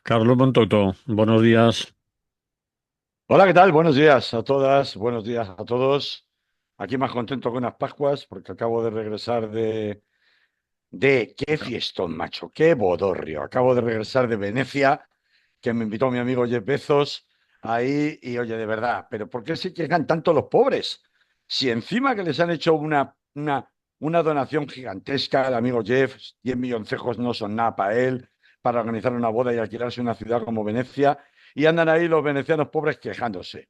Carlos Montoto, buenos días. Hola, ¿qué tal? Buenos días a todas, buenos días a todos. Aquí más contento que unas Pascuas porque acabo de regresar de qué fiestón, macho, qué bodorrio. Acabo de regresar de Venecia, que me invitó mi amigo Jeff Bezos ahí y oye, de verdad, pero ¿por qué se quejan tanto los pobres? Si encima que les han hecho una donación gigantesca al amigo Jeff, 10 milloncejos no son nada para él, para organizar una boda y alquilarse una ciudad como Venecia, y andan ahí los venecianos pobres quejándose.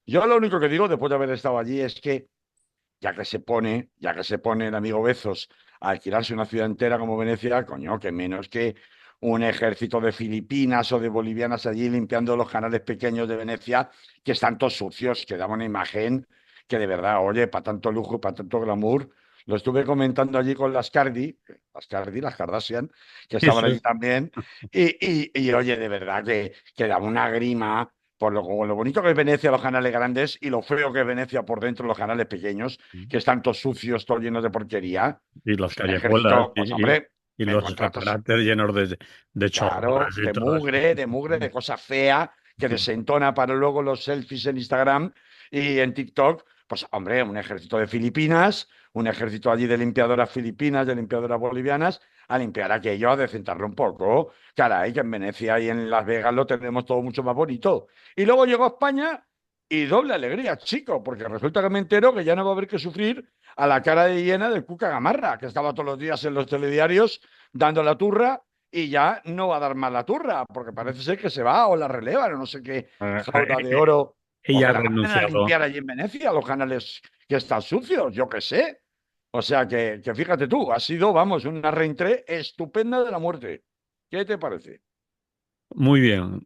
Yo lo único que digo después de haber estado allí es que ya que se pone el amigo Bezos a alquilarse una ciudad entera como Venecia, coño, que menos que un ejército de Filipinas o de bolivianas allí limpiando los canales pequeños de Venecia, que están todos sucios, que daba una imagen que de verdad, oye, para tanto lujo, para tanto glamour. Lo estuve comentando allí con las Kardashian, que estaban Eso allí es. también, oye, de verdad que daba una grima por lo bonito que es Venecia, los canales grandes, y lo feo que es Venecia por dentro, los canales pequeños, que están todos sucios, todos llenos de porquería. Y las Pues un callejuelas ejército, pues hombre, y en los contratos, escaparates llenos de claro, chorradas y todo eso. de mugre, de cosa fea, que desentona para luego los selfies en Instagram y en TikTok. Pues hombre, un ejército de Filipinas, un ejército allí de limpiadoras filipinas, de limpiadoras bolivianas, a limpiar aquello, a decentarlo un poco. Caray, que en Venecia y en Las Vegas lo tenemos todo mucho más bonito. Y luego llegó a España y doble alegría, chico, porque resulta que me entero que ya no va a haber que sufrir a la cara de hiena del Cuca Gamarra, que estaba todos los días en los telediarios dando la turra y ya no va a dar más la turra, porque parece ser que se va o la relevan o no sé qué Eh, jaula de eh, oro, o Ella que ha la manden a renunciado. limpiar allí en Venecia, los canales que están sucios, yo qué sé. O sea que fíjate tú, ha sido, vamos, una reentré estupenda de la muerte. ¿Qué te parece? Muy bien,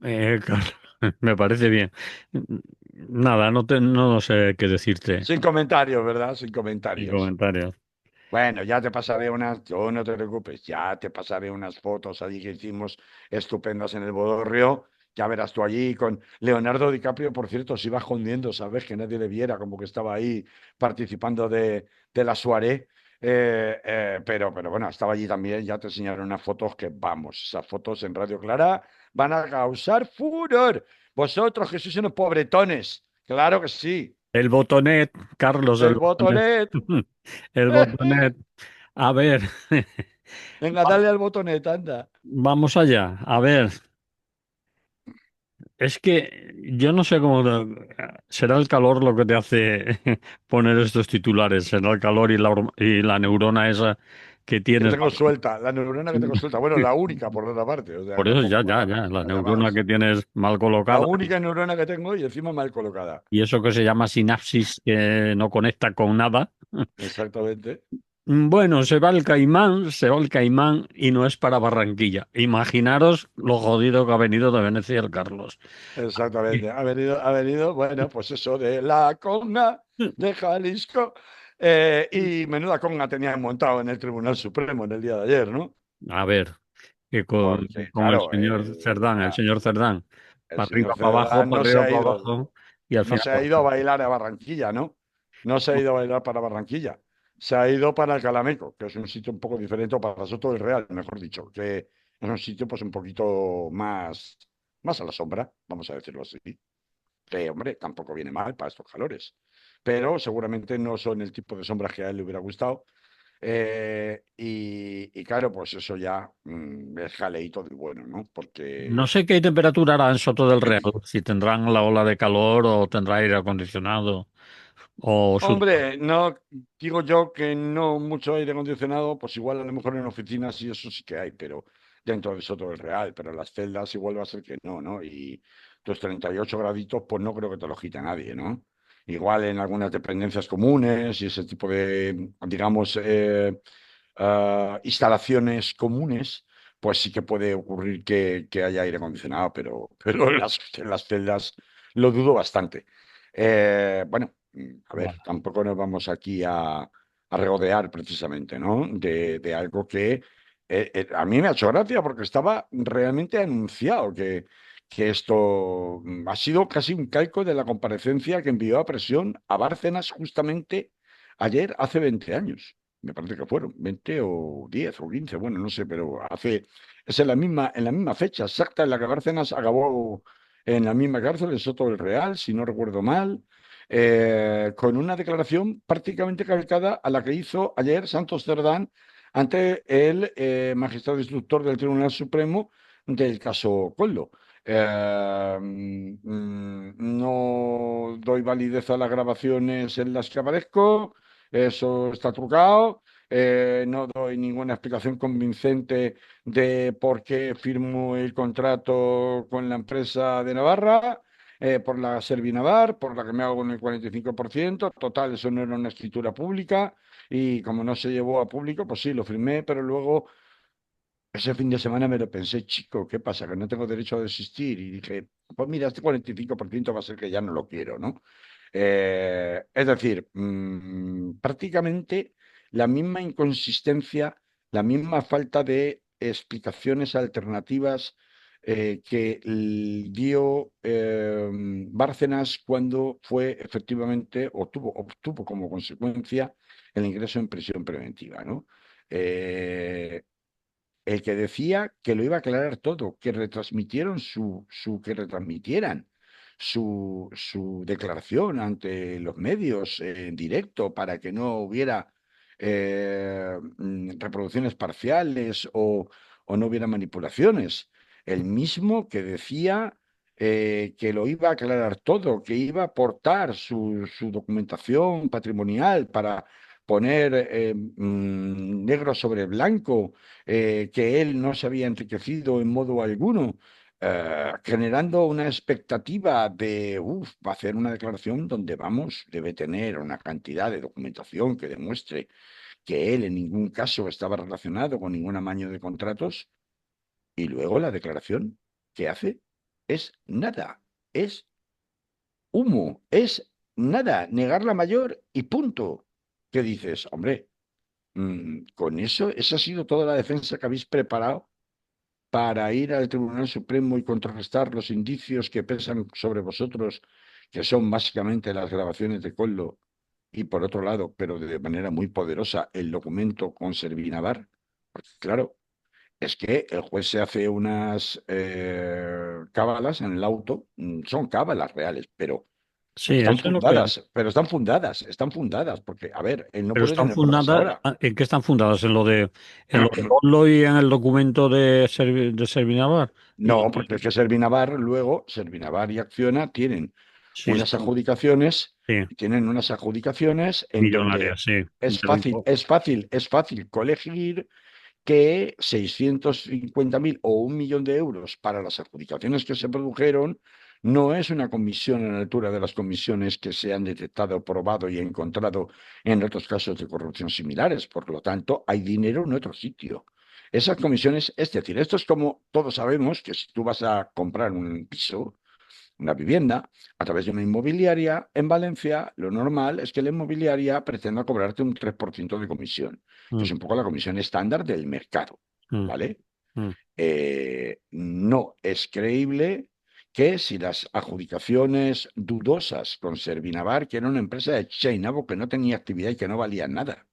Carlos, me parece bien. Nada, no sé qué decirte. Sin comentarios, ¿verdad? Sin Sin comentarios. comentarios. Bueno, ya te pasaré unas, tú no te preocupes, ya te pasaré unas fotos allí que hicimos estupendas en el Bodorrio. Ya verás tú allí con Leonardo DiCaprio, por cierto, se iba escondiendo, ¿sabes? Que nadie le viera, como que estaba ahí participando de la soirée. Pero bueno, estaba allí también, ya te enseñaré unas fotos que, vamos, esas fotos en Radio Clara van a causar furor. Vosotros que sois unos pobretones, claro que sí. El botonet, Carlos, el El botonet. botonet. El botonet. A ver, Venga, dale al botonet, anda. vamos allá. A ver. Es que yo no sé cómo será el calor lo que te hace poner estos titulares, será el calor y la neurona esa que Que tienes. tengo suelta, la neurona que tengo suelta. Bueno, la única, por otra parte. O sea, Por no eso pongo ya, nada, la nada neurona más. que tienes mal La colocada única neurona que tengo y encima mal colocada. y eso que se llama sinapsis que no conecta con nada. Exactamente. Bueno, se va el Caimán y no es para Barranquilla. Imaginaros lo jodido que ha venido de Venecia el Carlos. Exactamente. Ha venido, bueno, pues eso de la conga de Jalisco. Y menuda conga tenían montado en el Tribunal Supremo en el día de ayer, ¿no? A ver, que Porque, con claro, El señor Cerdán, el señor Cerdán para arriba, para abajo, y al no final, se ha ido a bailar a Barranquilla, ¿no? No se ha ido a bailar para Barranquilla. Se ha ido para el Calameco, que es un sitio un poco diferente, o para Soto del Real, mejor dicho, que es un sitio pues un poquito más a la sombra, vamos a decirlo así. Que, hombre, tampoco viene mal para estos calores. Pero seguramente no son el tipo de sombras que a él le hubiera gustado. Y claro, pues eso ya es jaleíto del bueno, ¿no? no Porque sé qué temperatura hará en Soto del Real, si tendrán la ola de calor o tendrá aire acondicionado o su... hombre, no digo yo que no mucho aire acondicionado, pues igual a lo mejor en oficinas y eso sí que hay, pero dentro de Soto del Real, pero en las celdas igual va a ser que no, ¿no? Y tus 38 graditos, pues no creo que te lo quite nadie, ¿no? Igual en algunas dependencias comunes y ese tipo de, digamos, instalaciones comunes, pues sí que puede ocurrir que haya aire acondicionado, pero en las celdas lo dudo bastante. Bueno, a ver, Bueno, tampoco nos vamos aquí a regodear precisamente, ¿no? De algo que a mí me ha hecho gracia porque estaba realmente anunciado que esto ha sido casi un calco de la comparecencia que envió a presión a Bárcenas justamente ayer, hace 20 años. Me parece que fueron 20 o 10 o 15, bueno, no sé, pero hace es en la misma fecha exacta en la que Bárcenas acabó en la misma cárcel, en Soto del Real, si no recuerdo mal, con una declaración prácticamente calcada a la que hizo ayer Santos Cerdán ante el magistrado instructor del Tribunal Supremo del caso Coldo. No doy validez a las grabaciones en las que aparezco, eso está trucado. No doy ninguna explicación convincente de por qué firmo el contrato con la empresa de Navarra, por la Servinavar, por la que me hago con el 45%. Total, eso no era una escritura pública y como no se llevó a público, pues sí, lo firmé, pero luego ese fin de semana me lo pensé, chico, ¿qué pasa? Que no tengo derecho a desistir. Y dije, pues mira, este 45% va a ser que ya no lo quiero, ¿no? Es decir, prácticamente la misma inconsistencia, la misma falta de explicaciones alternativas que dio Bárcenas cuando fue efectivamente, obtuvo como consecuencia el ingreso en prisión preventiva, ¿no? Eh, el que decía que lo iba a aclarar todo, que retransmitieron que retransmitieran su declaración ante los medios en directo para que no hubiera reproducciones parciales o no hubiera manipulaciones. El mismo que decía que lo iba a aclarar todo, que iba a aportar su documentación patrimonial para poner negro sobre blanco que él no se había enriquecido en modo alguno, generando una expectativa de, va a hacer una declaración donde vamos, debe tener una cantidad de documentación que demuestre que él en ningún caso estaba relacionado con ningún amaño de contratos, y luego la declaración que hace es nada, es humo, es nada, negar la mayor y punto. ¿Qué dices? Hombre, con eso, esa ha sido toda la defensa que habéis preparado para ir al Tribunal Supremo y contrarrestar los indicios que pesan sobre vosotros, que son básicamente las grabaciones de Coldo, y por otro lado, pero de manera muy poderosa, el documento con Servinavar. Porque claro, es que el juez se hace unas cábalas en el auto, son cábalas reales, Sí, eso es lo que... pero están fundadas, porque, a ver, él no Pero puede están tener pruebas fundadas, ahora. ¿en qué están fundadas? En lo de Oslo y en el documento de Servinavar. No, porque es que Servinavar y Acciona Sí, sí, tienen unas adjudicaciones en donde millonarias, sí. es fácil colegir que 650.000 o 1 millón de euros para las adjudicaciones que se produjeron no es una comisión a la altura de las comisiones que se han detectado, probado y encontrado en otros casos de corrupción similares. Por lo tanto, hay dinero en otro sitio. Esas comisiones, es decir, esto es como todos sabemos que si tú vas a comprar un piso, una vivienda, a través de una inmobiliaria en Valencia, lo normal es que la inmobiliaria pretenda cobrarte un 3% de comisión, que Mm, es un poco la comisión estándar del mercado, mm, ¿vale? mm. No es creíble que si las adjudicaciones dudosas con Servinavar, que era una empresa de Chainabo que no tenía actividad y que no valía nada,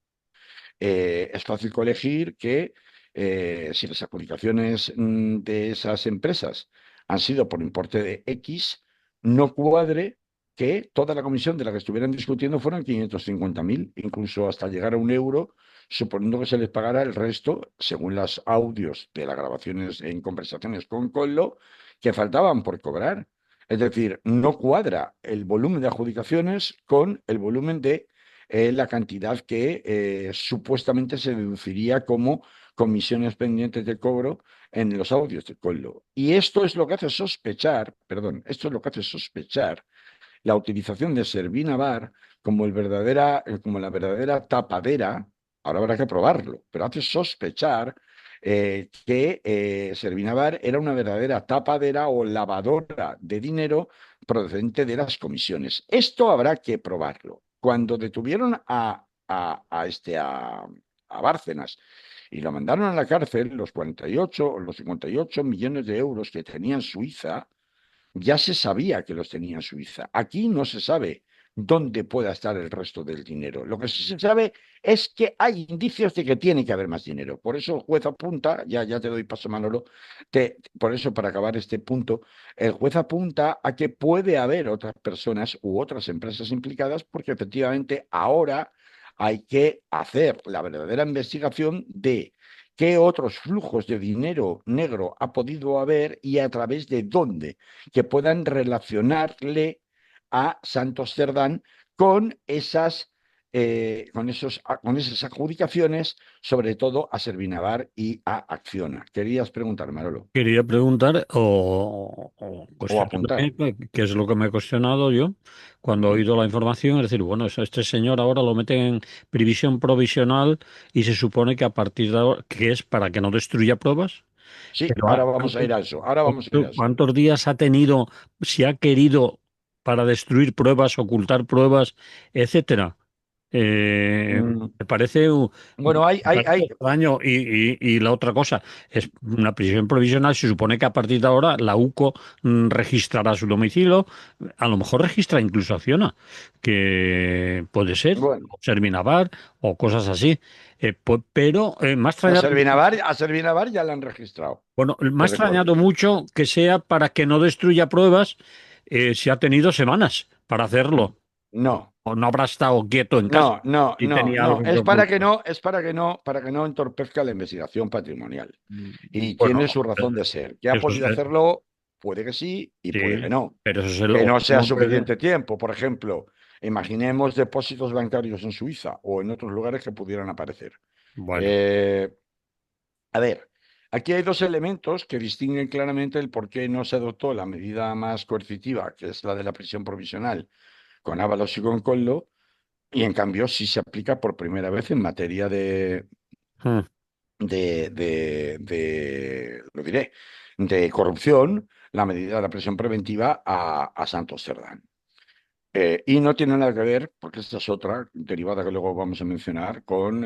es fácil colegir que si las adjudicaciones de esas empresas han sido por importe de X, no cuadre que toda la comisión de la que estuvieran discutiendo fueran 550.000, incluso hasta llegar a 1 euro, suponiendo que se les pagara el resto, según los audios de las grabaciones en conversaciones con Collo, que faltaban por cobrar. Es decir, no cuadra el volumen de adjudicaciones con el volumen de la cantidad que supuestamente se deduciría como comisiones pendientes de cobro en los audios de Collo. Y esto es lo que hace sospechar, perdón, esto es lo que hace sospechar la utilización de Servinavar como la verdadera tapadera. Ahora habrá que probarlo, pero hace sospechar que Servinavar era una verdadera tapadera o lavadora de dinero procedente de las comisiones. Esto habrá que probarlo. Cuando detuvieron a Bárcenas y lo mandaron a la cárcel, los 48 o los 58 millones de euros que tenía en Suiza, ya se sabía que los tenía en Suiza. Aquí no se sabe dónde pueda estar el resto del dinero. Lo que sí se sabe es que hay indicios de que tiene que haber más dinero. Por eso el juez apunta, ya te doy paso, Manolo, por eso para acabar este punto, el juez apunta a que puede haber otras personas u otras empresas implicadas porque efectivamente ahora hay que hacer la verdadera investigación de qué otros flujos de dinero negro ha podido haber y a través de dónde, que puedan relacionarle a Santos Cerdán con con esas adjudicaciones, sobre todo a Servinavar y a Acciona. Querías preguntar, Manolo, Quería preguntar o o apuntar. cuestionarme qué es lo que me he cuestionado yo cuando he Ujú. oído la información. Es decir, bueno, este señor ahora lo meten en previsión provisional y se supone que a partir de ahora, que es para que no destruya pruebas, Sí, pero ahora vamos a ir a eso. Ahora vamos a ir a eso. ¿cuántos días ha tenido, si ha querido, para destruir pruebas, ocultar pruebas, etcétera? Mm, Me parece, Bueno, me parece extraño. Y la otra cosa es una prisión provisional. Se supone que a partir de ahora la UCO registrará su domicilio. A lo mejor registra incluso Acciona, que puede ser, bueno, o Serminavar o cosas así. Pero me ha extrañado. A Servinavar ya la han registrado, Bueno, me ha te recuerdo. extrañado mucho que sea para que no destruya pruebas, si ha tenido semanas para hacerlo. No. O no habrá estado quieto en casa No, no, y no, tenía no. algo que Es para que ocultar. no, para que no entorpezca la investigación patrimonial. Y tiene Bueno, su razón de ser. ¿Que ha eso es, podido hacerlo? Puede que sí y puede que sí, no. pero eso es el Que no sea óptimo que... suficiente tiempo. Por ejemplo, imaginemos depósitos bancarios en Suiza o en otros lugares que pudieran aparecer. Bueno, Eh, a ver, aquí hay dos elementos que distinguen claramente el por qué no se adoptó la medida más coercitiva, que es la de la prisión provisional, con Ábalos y con Collo, y en cambio sí se aplica por primera vez en materia mm, lo diré, de corrupción, la medida de la prisión preventiva a Santos Cerdán. Y no tiene nada que ver, porque esta es otra derivada que luego vamos a mencionar, con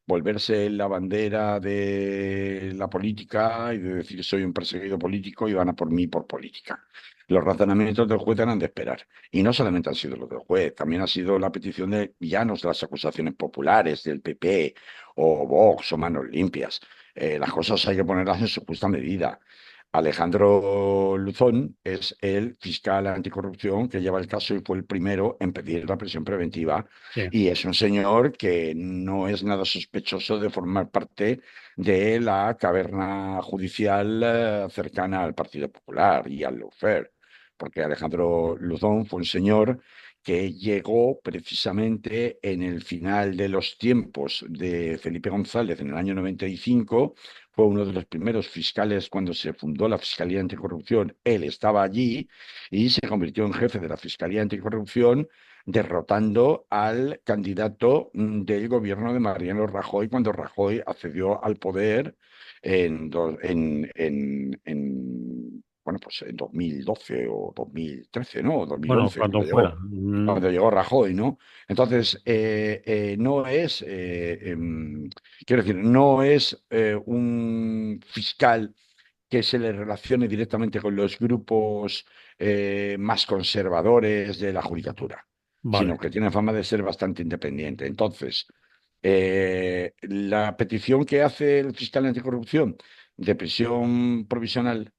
volverse la bandera de la política y de decir soy un perseguido político y van a por mí por política. Los razonamientos del juez eran de esperar. Y no solamente han sido los del juez, también ha sido la petición de villanos de las acusaciones populares del PP o Vox o Manos Limpias. Las cosas hay que ponerlas en su justa medida. Alejandro Luzón es el fiscal anticorrupción que lleva el caso y fue el primero en pedir la prisión preventiva. sí, Y es un señor que no es nada sospechoso de formar parte de la caverna judicial cercana al Partido Popular y al lawfare, porque Alejandro Luzón fue un señor que llegó precisamente en el final de los tiempos de Felipe González en el año 95. Fue uno de los primeros fiscales cuando se fundó la Fiscalía Anticorrupción. Él estaba allí y se convirtió en jefe de la Fiscalía Anticorrupción, derrotando al candidato del gobierno de Mariano Rajoy cuando Rajoy accedió al poder bueno, pues en 2012 o 2013, ¿no? O bueno, 2011, cuando fuera. cuando llegó Rajoy, ¿no? Entonces, no es, quiero decir, no es un fiscal que se le relacione directamente con los grupos más conservadores de la judicatura, sino Vale. que tiene fama de ser bastante independiente. Entonces, la petición que hace el fiscal anticorrupción de prisión provisional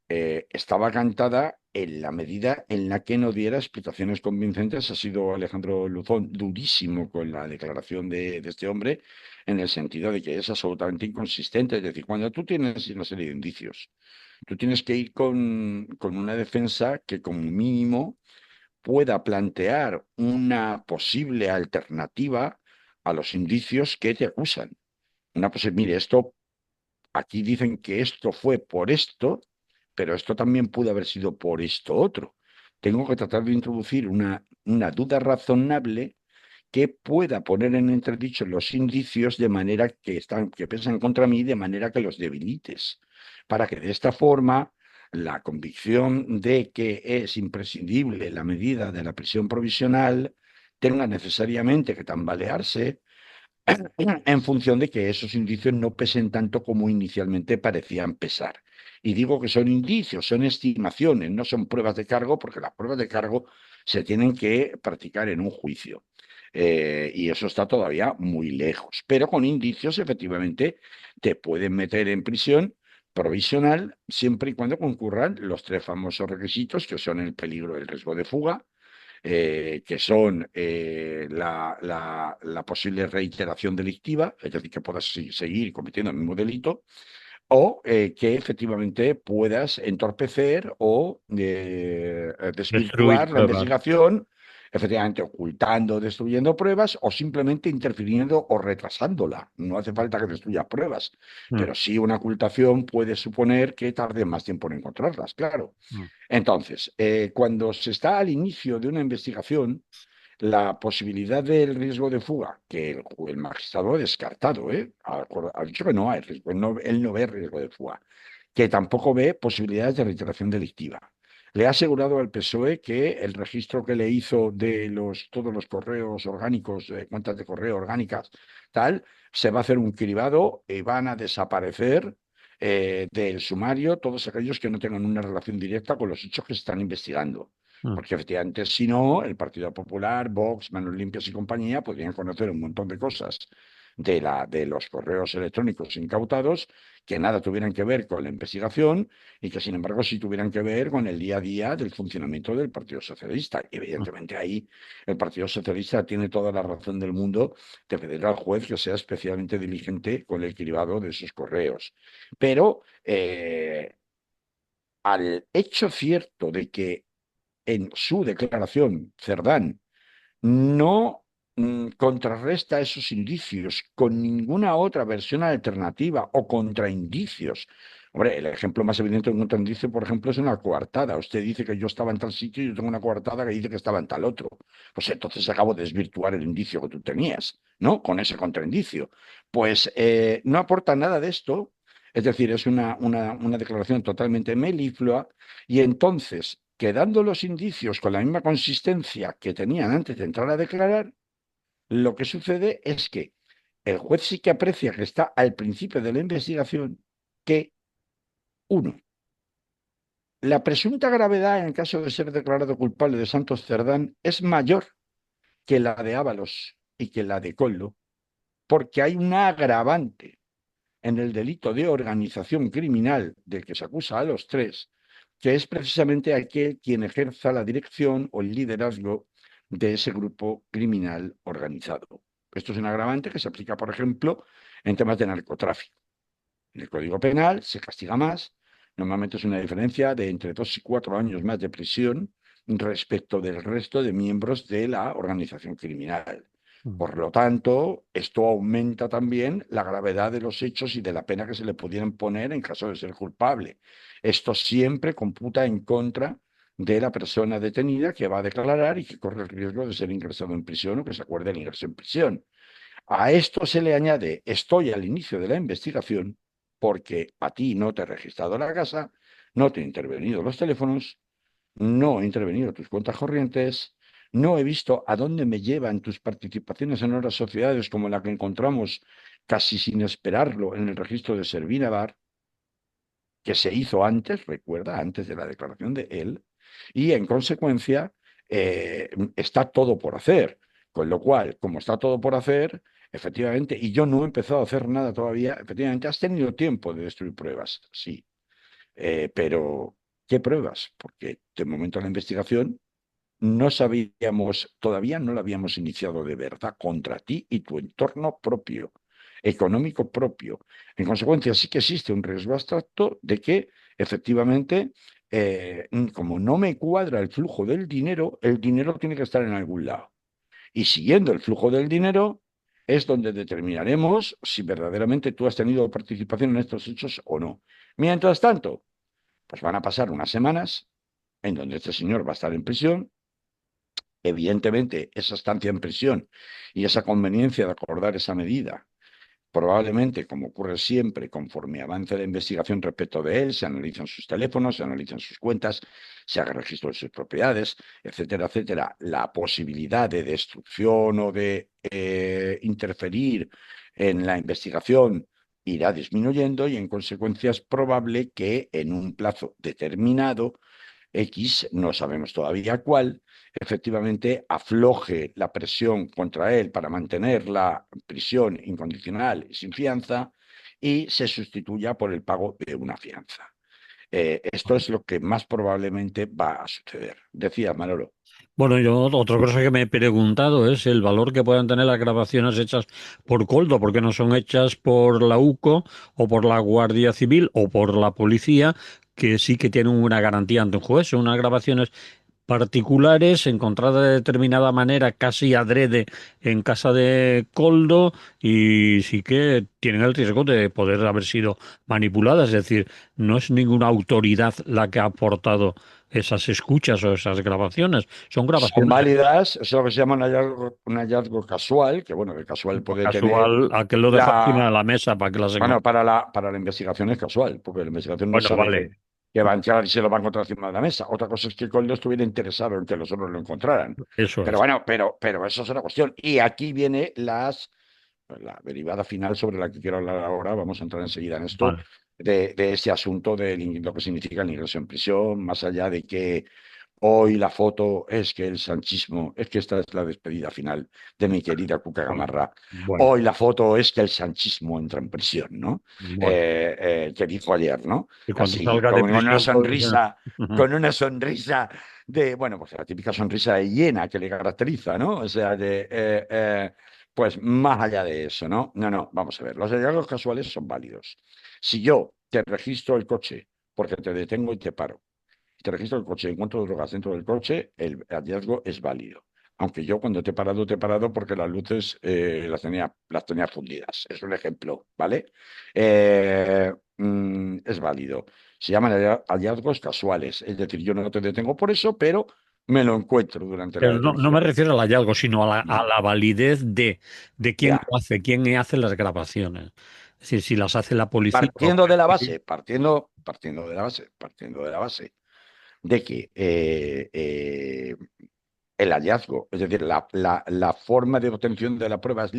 estaba cantada en la medida en la que no diera explicaciones convincentes. Ha sido Alejandro Luzón durísimo con la declaración de este hombre, en el sentido de que es absolutamente inconsistente. Es decir, cuando tú tienes una serie de indicios, tú tienes que ir con una defensa que como mínimo pueda plantear una posible alternativa a los indicios que te acusan. Una posible, mire, esto aquí dicen que esto fue por esto, pero esto también pudo haber sido por esto otro. Tengo que tratar de introducir una duda razonable que pueda poner en entredicho los indicios de manera que pesan contra mí, de manera que los debilites, para que de esta forma la convicción de que es imprescindible la medida de la prisión provisional tenga necesariamente que tambalearse en función de que esos indicios no pesen tanto como inicialmente parecían pesar. Y digo que son indicios, son estimaciones, no son pruebas de cargo, porque las pruebas de cargo se tienen que practicar en un juicio. Y eso está todavía muy lejos. Pero con indicios, efectivamente, te pueden meter en prisión provisional siempre y cuando concurran los tres famosos requisitos, que son el peligro, el riesgo de fuga, que son la posible reiteración delictiva, es decir, que puedas seguir cometiendo el mismo delito, o que efectivamente puedas entorpecer o Destruir desvirtuar la pruebas. investigación, efectivamente ocultando, destruyendo pruebas o simplemente interfiriendo o retrasándola. No hace falta que destruyas pruebas, Mm, pero sí una ocultación puede suponer que tarde más tiempo en encontrarlas, claro. mm. Entonces, cuando se está al inicio de una investigación, la posibilidad del riesgo de fuga, que el magistrado ha descartado, ¿eh? Ha dicho que no hay riesgo, él no ve riesgo de fuga, que tampoco ve posibilidades de reiteración delictiva. Le ha asegurado al PSOE que el registro que le hizo de todos los correos orgánicos, cuentas de correo orgánicas, tal, se va a hacer un cribado y van a desaparecer del sumario todos aquellos que no tengan una relación directa con los hechos que se están investigando. Mm. Porque efectivamente, si no, el Partido Popular, Vox, Manos Limpias y compañía podrían conocer un montón de cosas de los correos electrónicos incautados que nada tuvieran que ver con la investigación y que, sin embargo, sí tuvieran que ver con el día a día del funcionamiento del Partido Socialista. Y, evidentemente, ahí el Partido Socialista tiene toda la razón del mundo de pedir al juez que sea especialmente diligente con el cribado de esos correos. Pero al hecho cierto de que en su declaración, Cerdán no contrarresta esos indicios con ninguna otra versión alternativa o contraindicios. Hombre, el ejemplo más evidente de un contraindicio, por ejemplo, es una coartada. Usted dice que yo estaba en tal sitio y yo tengo una coartada que dice que estaba en tal otro. Pues entonces acabo de desvirtuar el indicio que tú tenías, ¿no? Con ese contraindicio. Pues no aporta nada de esto. Es decir, es una declaración totalmente meliflua y entonces, quedando los indicios con la misma consistencia que tenían antes de entrar a declarar, lo que sucede es que el juez sí que aprecia que está al principio de la investigación que, uno, la presunta gravedad en el caso de ser declarado culpable de Santos Cerdán es mayor que la de Ábalos y que la de Collo, porque hay una agravante en el delito de organización criminal del que se acusa a los tres, que es precisamente aquel quien ejerza la dirección o el liderazgo de ese grupo criminal organizado. Esto es un agravante que se aplica, por ejemplo, en temas de narcotráfico. En el Código Penal se castiga más, normalmente es una diferencia de entre 2 y 4 años más de prisión respecto del resto de miembros de la organización criminal. Mm. Por lo tanto, esto aumenta también la gravedad de los hechos y de la pena que se le pudieran poner en caso de ser culpable. Esto siempre computa en contra de la persona detenida que va a declarar y que corre el riesgo de ser ingresado en prisión o que se acuerde el ingreso en prisión. A esto se le añade, estoy al inicio de la investigación porque a ti no te he registrado la casa, no te he intervenido los teléfonos, no he intervenido tus cuentas corrientes, no he visto a dónde me llevan tus participaciones en otras sociedades como la que encontramos casi sin esperarlo en el registro de Servinavar, que se hizo antes, recuerda, antes de la declaración de él, y en consecuencia está todo por hacer. Con lo cual, como está todo por hacer, efectivamente, y yo no he empezado a hacer nada todavía, efectivamente, has tenido tiempo de destruir pruebas, sí, pero ¿qué pruebas? Porque de momento la investigación no sabíamos, todavía no la habíamos iniciado de verdad contra ti y tu entorno propio, económico propio. En consecuencia, sí que existe un riesgo abstracto de que efectivamente, como no me cuadra el flujo del dinero, el dinero tiene que estar en algún lado. Y siguiendo el flujo del dinero es donde determinaremos si verdaderamente tú has tenido participación en estos hechos o no. Mientras tanto, pues van a pasar unas semanas en donde este señor va a estar en prisión. Evidentemente, esa estancia en prisión y esa conveniencia de acordar esa medida, probablemente, como ocurre siempre, conforme avance la investigación respecto de él, se analizan sus teléfonos, se analizan sus cuentas, se haga registro de sus propiedades, etcétera, etcétera. La posibilidad de destrucción o de interferir en la investigación irá disminuyendo y, en consecuencia, es probable que en un plazo determinado X, no sabemos todavía cuál, efectivamente afloje la presión contra él para mantener la prisión incondicional y sin fianza y se sustituya por el pago de una fianza. Esto es lo que más probablemente va a suceder. Decía Manolo. Bueno, yo otra cosa que me he preguntado es el valor que puedan tener las grabaciones hechas por Coldo, porque no son hechas por la UCO o por la Guardia Civil o por la policía, que sí que tienen una garantía ante un juez. Son unas grabaciones particulares, encontradas de determinada manera, casi adrede en casa de Coldo, y sí que tienen el riesgo de poder haber sido manipuladas. Es decir, no es ninguna autoridad la que ha aportado esas escuchas o esas grabaciones. Son Son grabaciones válidas, eso es lo que se llama un hallazgo casual, que bueno, que casual puede tener casual, a que lo deja encima de la, la mesa para que las bueno, encuentre. para la investigación es casual, porque la investigación no Bueno, sabe vale, que va a entrar y se lo va a encontrar encima de la mesa. Otra cosa es que Coldo estuviera interesado en que los otros lo encontraran. eso Pero es. bueno, pero eso es otra cuestión. Y aquí viene la derivada final sobre la que quiero hablar ahora. Vamos a entrar enseguida en esto, Vale. de ese asunto de lo que significa el ingreso en prisión, más allá de que hoy la foto es que el sanchismo, es que esta es la despedida final de mi querida Cuca Bueno, Gamarra. bueno, Hoy la foto es que el sanchismo entra en prisión, ¿no? bueno. Que dijo ayer, ¿no? Y cuando Así, salga de prisión, con una sonrisa de, bueno, pues la típica sonrisa de hiena que le caracteriza, ¿no? O sea, pues más allá de eso, ¿no? No, no, vamos a ver, los hallazgos casuales son válidos. Si yo te registro el coche porque te detengo y te paro, te registro el coche, encuentro drogas dentro del coche, el hallazgo es válido. Aunque yo cuando te he parado porque las luces las tenía fundidas. Es un ejemplo, ¿vale? Es válido. Se llaman hallazgos casuales. Es decir, yo no te detengo por eso, pero me lo encuentro durante la pero no, no detención. me refiero al hallazgo, sino a la validez de quién Ya. lo hace, quién hace las grabaciones. Es decir, si las hace la policía o la Partiendo de Guardia la Civil. base, partiendo de la base de que el hallazgo, es decir, la forma de obtención de la prueba es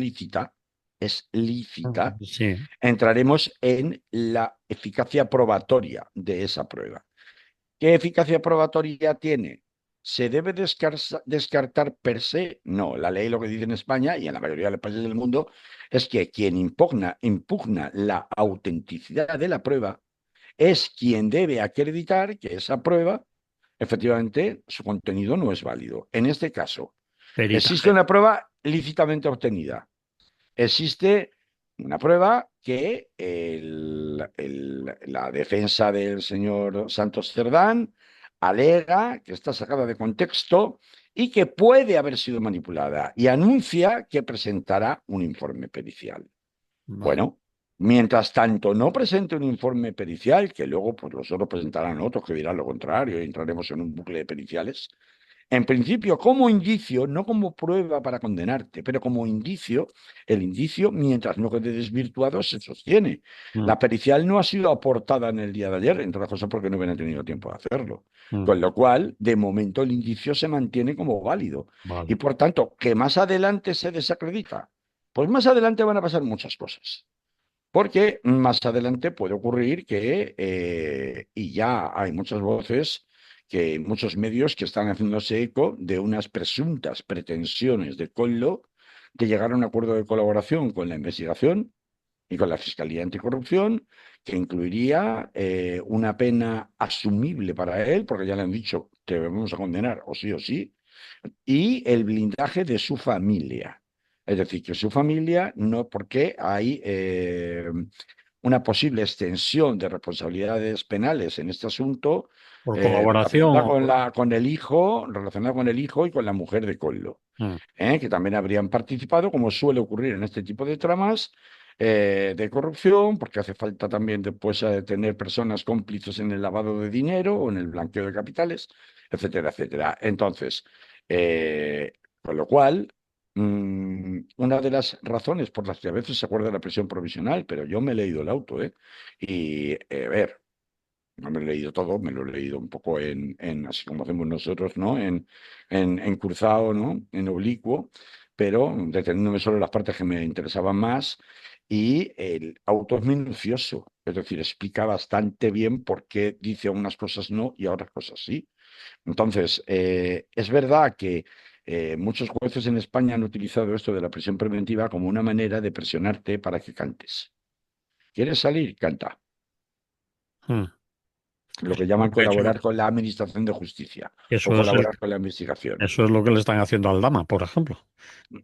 lícita, Sí, entraremos en la eficacia probatoria de esa prueba. ¿Qué eficacia probatoria tiene? ¿Se debe descartar per se? No, la ley lo que dice en España y en la mayoría de los países del mundo es que quien impugna la autenticidad de la prueba es quien debe acreditar que esa prueba, efectivamente, su contenido no es válido. En este caso, existe peritaje. una prueba lícitamente obtenida. Existe una prueba que la defensa del señor Santos Cerdán alega que está sacada de contexto y que puede haber sido manipulada y anuncia que presentará un informe pericial. Vale. Bueno, mientras tanto no presente un informe pericial, que luego pues los otros presentarán otros que dirán lo contrario y entraremos en un bucle de periciales, en principio como indicio, no como prueba para condenarte, pero como indicio, el indicio, mientras no quede desvirtuado, se sostiene. Mm, La pericial no ha sido aportada en el día de ayer, entre otras cosas porque no hubieran tenido tiempo de hacerlo. mm, Con lo cual, de momento, el indicio se mantiene como válido. Y vale. por tanto, que más adelante se desacredita. Pues más adelante van a pasar muchas cosas. Porque más adelante puede ocurrir que, y ya hay muchas voces, muchos medios que están haciéndose eco de unas presuntas pretensiones de Collo de llegar a un acuerdo de colaboración con la investigación y con la Fiscalía Anticorrupción, que incluiría una pena asumible para él, porque ya le han dicho que vamos a condenar o sí, y el blindaje de su familia. Es decir, que su familia no, porque hay una posible extensión de responsabilidades penales en este asunto Por colaboración. relacionada con el hijo y con la mujer de Collo, Mm, que también habrían participado, como suele ocurrir en este tipo de tramas de corrupción, porque hace falta también después tener personas cómplices en el lavado de dinero o en el blanqueo de capitales, etcétera, etcétera. Entonces, con lo cual, una de las razones por las que a veces se acuerda de la prisión provisional, pero yo me he leído el auto, ¿eh? Y, a ver, no me lo he leído todo, me lo he leído un poco así como hacemos nosotros, ¿no? En cruzado, ¿no? En oblicuo, pero deteniéndome solo en las partes que me interesaban más. Y el auto es minucioso, es decir, explica bastante bien por qué dice unas cosas no y a otras cosas sí. Entonces, es verdad que muchos jueces en España han utilizado esto de la prisión preventiva como una manera de presionarte para que cantes. ¿Quieres salir? Canta. Mm. Lo que llaman De hecho, colaborar con la Administración de Justicia o eso es colaborar con la investigación. eso es lo que le están haciendo al Dama, por ejemplo.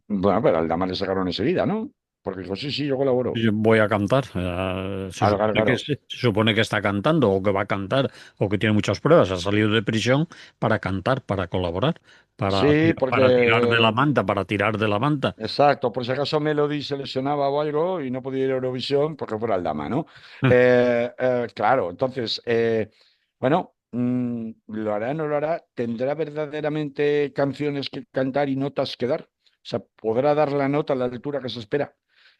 Bueno, pero al Dama le sacaron enseguida, ¿no? Porque dijo, sí, sí, yo colaboro. Yo voy a cantar. Claro, claro, claro. Se supone que está cantando o que va a cantar o que tiene muchas pruebas. Ha salido de prisión para cantar, para colaborar, Sí, para tirar de la porque, manta, para tirar de la manta. exacto, por si acaso Melody se lesionaba o algo y no podía ir a Eurovisión porque fuera el Dama, ¿no? Claro, entonces, bueno, ¿lo hará, no lo hará? ¿Tendrá verdaderamente canciones que cantar y notas que dar? O sea, ¿podrá dar la nota a la altura que se espera?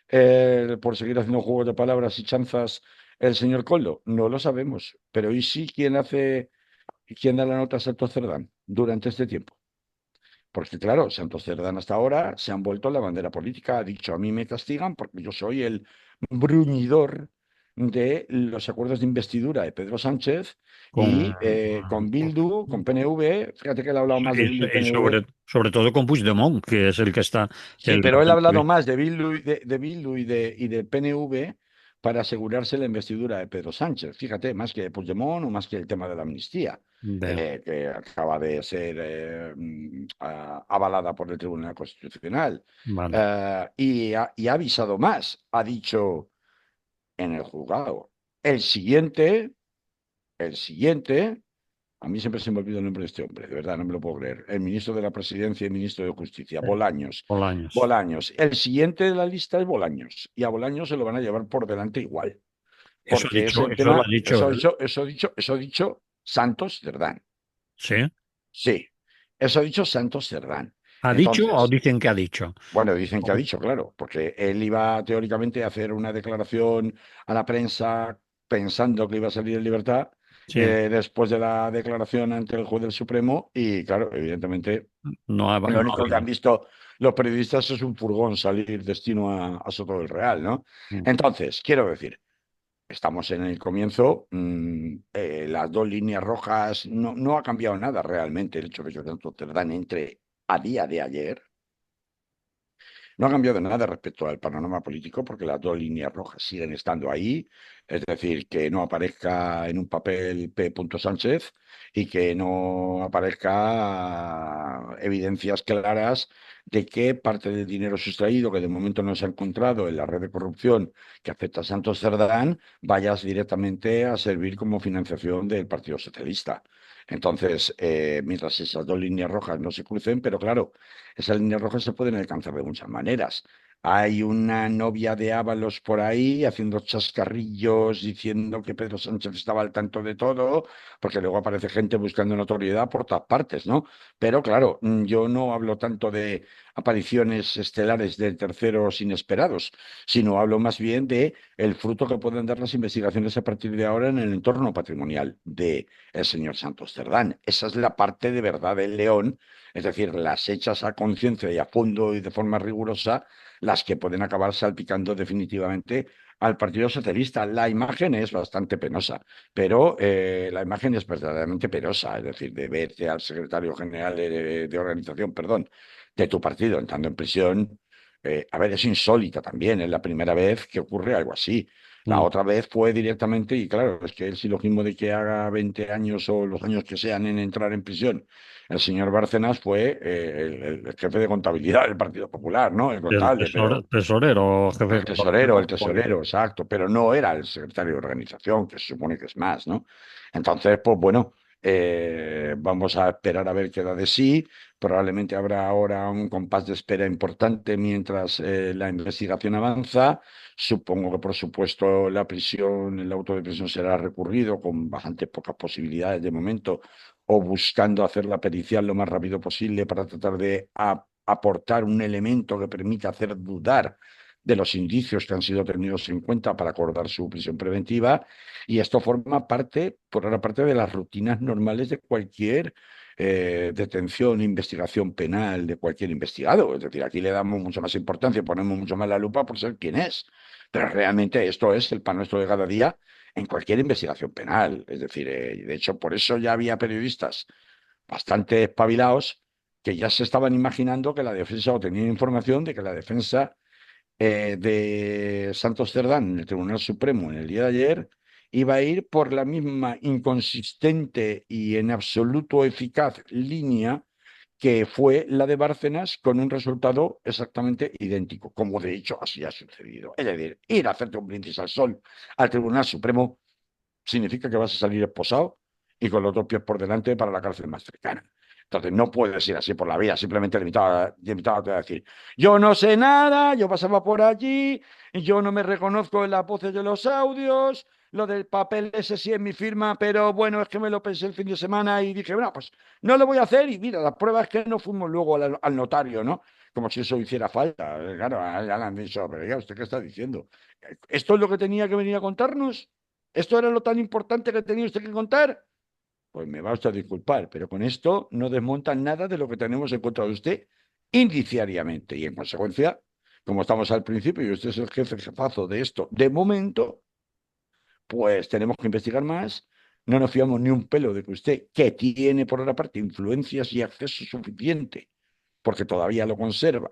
Por seguir haciendo juegos de palabras y chanzas el señor Coldo, no lo sabemos, pero ¿y sí quién da la nota a Santos Cerdán durante este tiempo? Porque claro, Santos Cerdán hasta ahora se han vuelto la bandera política. Ha dicho, a mí me castigan porque yo soy el bruñidor de los acuerdos de investidura de Pedro Sánchez Con, y con Bildu, con PNV. Fíjate que él ha hablado más de Bildu y PNV. sobre todo con Puigdemont, que es el que está Sí, el, pero él ha hablado más de Bildu de Bildu y de PNV para asegurarse la investidura de Pedro Sánchez. Fíjate, más que de Puigdemont o más que el tema de la amnistía, que acaba de ser avalada por el Tribunal Constitucional. vale. Y ha avisado más. Ha dicho en el juzgado, el siguiente, el siguiente. A mí siempre se me olvida el nombre de este hombre, de verdad, no me lo puedo creer. El ministro de la Presidencia y ministro de Justicia, Bolaños. Bolaños. Bolaños. El siguiente de la lista es Bolaños. Y a Bolaños se lo van a llevar por delante igual. Porque es el Eso lo ha tema, dicho él. eso ha dicho Santos Cerdán. Sí. Sí, eso ha dicho Santos Cerdán. ¿Ha dicho o Entonces, dicen que ha dicho? bueno, dicen que ha dicho, claro, porque él iba teóricamente a hacer una declaración a la prensa pensando que iba a salir en libertad Sí. después de la declaración ante el juez del Supremo y, claro, evidentemente, lo No ha único que han habido. visto los periodistas es un furgón salir destino a Soto del Real, ¿no? Mm. Entonces, quiero decir, estamos en el comienzo, las dos líneas rojas, no ha cambiado nada realmente el hecho de que tanto Cerdán entre a día de ayer. No ha cambiado nada respecto al panorama político porque las dos líneas rojas siguen estando ahí, es decir, que no aparezca en un papel P. Sánchez y que no aparezca evidencias claras de que parte del dinero sustraído, que de momento no se ha encontrado en la red de corrupción que afecta a Santos Cerdán, vaya directamente a servir como financiación del Partido Socialista. Entonces, mientras esas dos líneas rojas no se crucen, pero claro, esas líneas rojas se pueden alcanzar de muchas maneras. Hay una novia de Ábalos por ahí haciendo chascarrillos diciendo que Pedro Sánchez estaba al tanto de todo, porque luego aparece gente buscando notoriedad por todas partes, ¿no? Pero claro, yo no hablo tanto de apariciones estelares de terceros inesperados, sino hablo más bien de el fruto que pueden dar las investigaciones a partir de ahora en el entorno patrimonial de el señor Santos Cerdán. Esa es la parte de verdad del león, es decir, las hechas a conciencia y a fondo y de forma rigurosa, las que pueden acabar salpicando definitivamente al Partido Socialista. La imagen es bastante penosa, pero la imagen es verdaderamente penosa, es decir, de verte al secretario general de organización, perdón, de tu partido entrando en prisión. A ver, es insólita también, es la primera vez que ocurre algo así. La Mm. otra vez fue directamente, y claro, es que el silogismo de que haga 20 años o los años que sean en entrar en prisión el señor Bárcenas fue el jefe de contabilidad del Partido Popular, ¿no? El contable, pero Tesorero, jefe de contabilidad. el tesorero, exacto, pero no era el secretario de organización, que se supone que es más, ¿no? Entonces, pues bueno, vamos a esperar a ver qué da de sí. Probablemente habrá ahora un compás de espera importante mientras la investigación avanza. Supongo que, por supuesto, la prisión, el auto de prisión será recurrido con bastante pocas posibilidades de momento o buscando hacer la pericial lo más rápido posible para tratar de aportar un elemento que permita hacer dudar de los indicios que han sido tenidos en cuenta para acordar su prisión preventiva. Y esto forma parte, por ahora parte de las rutinas normales de cualquier detención, investigación penal de cualquier investigado. Es decir, aquí le damos mucha más importancia, ponemos mucho más la lupa por ser quien es. Pero realmente esto es el pan nuestro de cada día en cualquier investigación penal. Es decir, de hecho, por eso ya había periodistas bastante espabilados, que ya se estaban imaginando que la defensa, o tenían información de que la defensa de Santos Cerdán en el Tribunal Supremo en el día de ayer iba a ir por la misma inconsistente y en absoluto eficaz línea que fue la de Bárcenas, con un resultado exactamente idéntico, como de hecho así ha sucedido. Es decir, ir a hacerte un brindis al sol al Tribunal Supremo significa que vas a salir esposado y con los dos pies por delante para la cárcel más cercana. Entonces, no puedes ir así por la vida, simplemente limitado a decir, yo no sé nada, yo pasaba por allí, yo no me reconozco en las voces de los audios, lo del papel ese sí es mi firma, pero bueno, es que me lo pensé el fin de semana y dije, bueno, pues no lo voy a hacer y mira, la prueba es que no fuimos luego al notario, ¿no? Como si eso hiciera falta. Claro, ya le han dicho, pero ya, ¿usted qué está diciendo? ¿Esto es lo que tenía que venir a contarnos? ¿Esto era lo tan importante que tenía usted que contar? Pues me va usted a disculpar, pero con esto no desmontan nada de lo que tenemos en contra de usted indiciariamente. Y en consecuencia, como estamos al principio y usted es el jefazo de esto, de momento, pues tenemos que investigar más. No nos fiamos ni un pelo de que usted, que tiene por otra parte influencias y acceso suficiente, porque todavía lo conserva,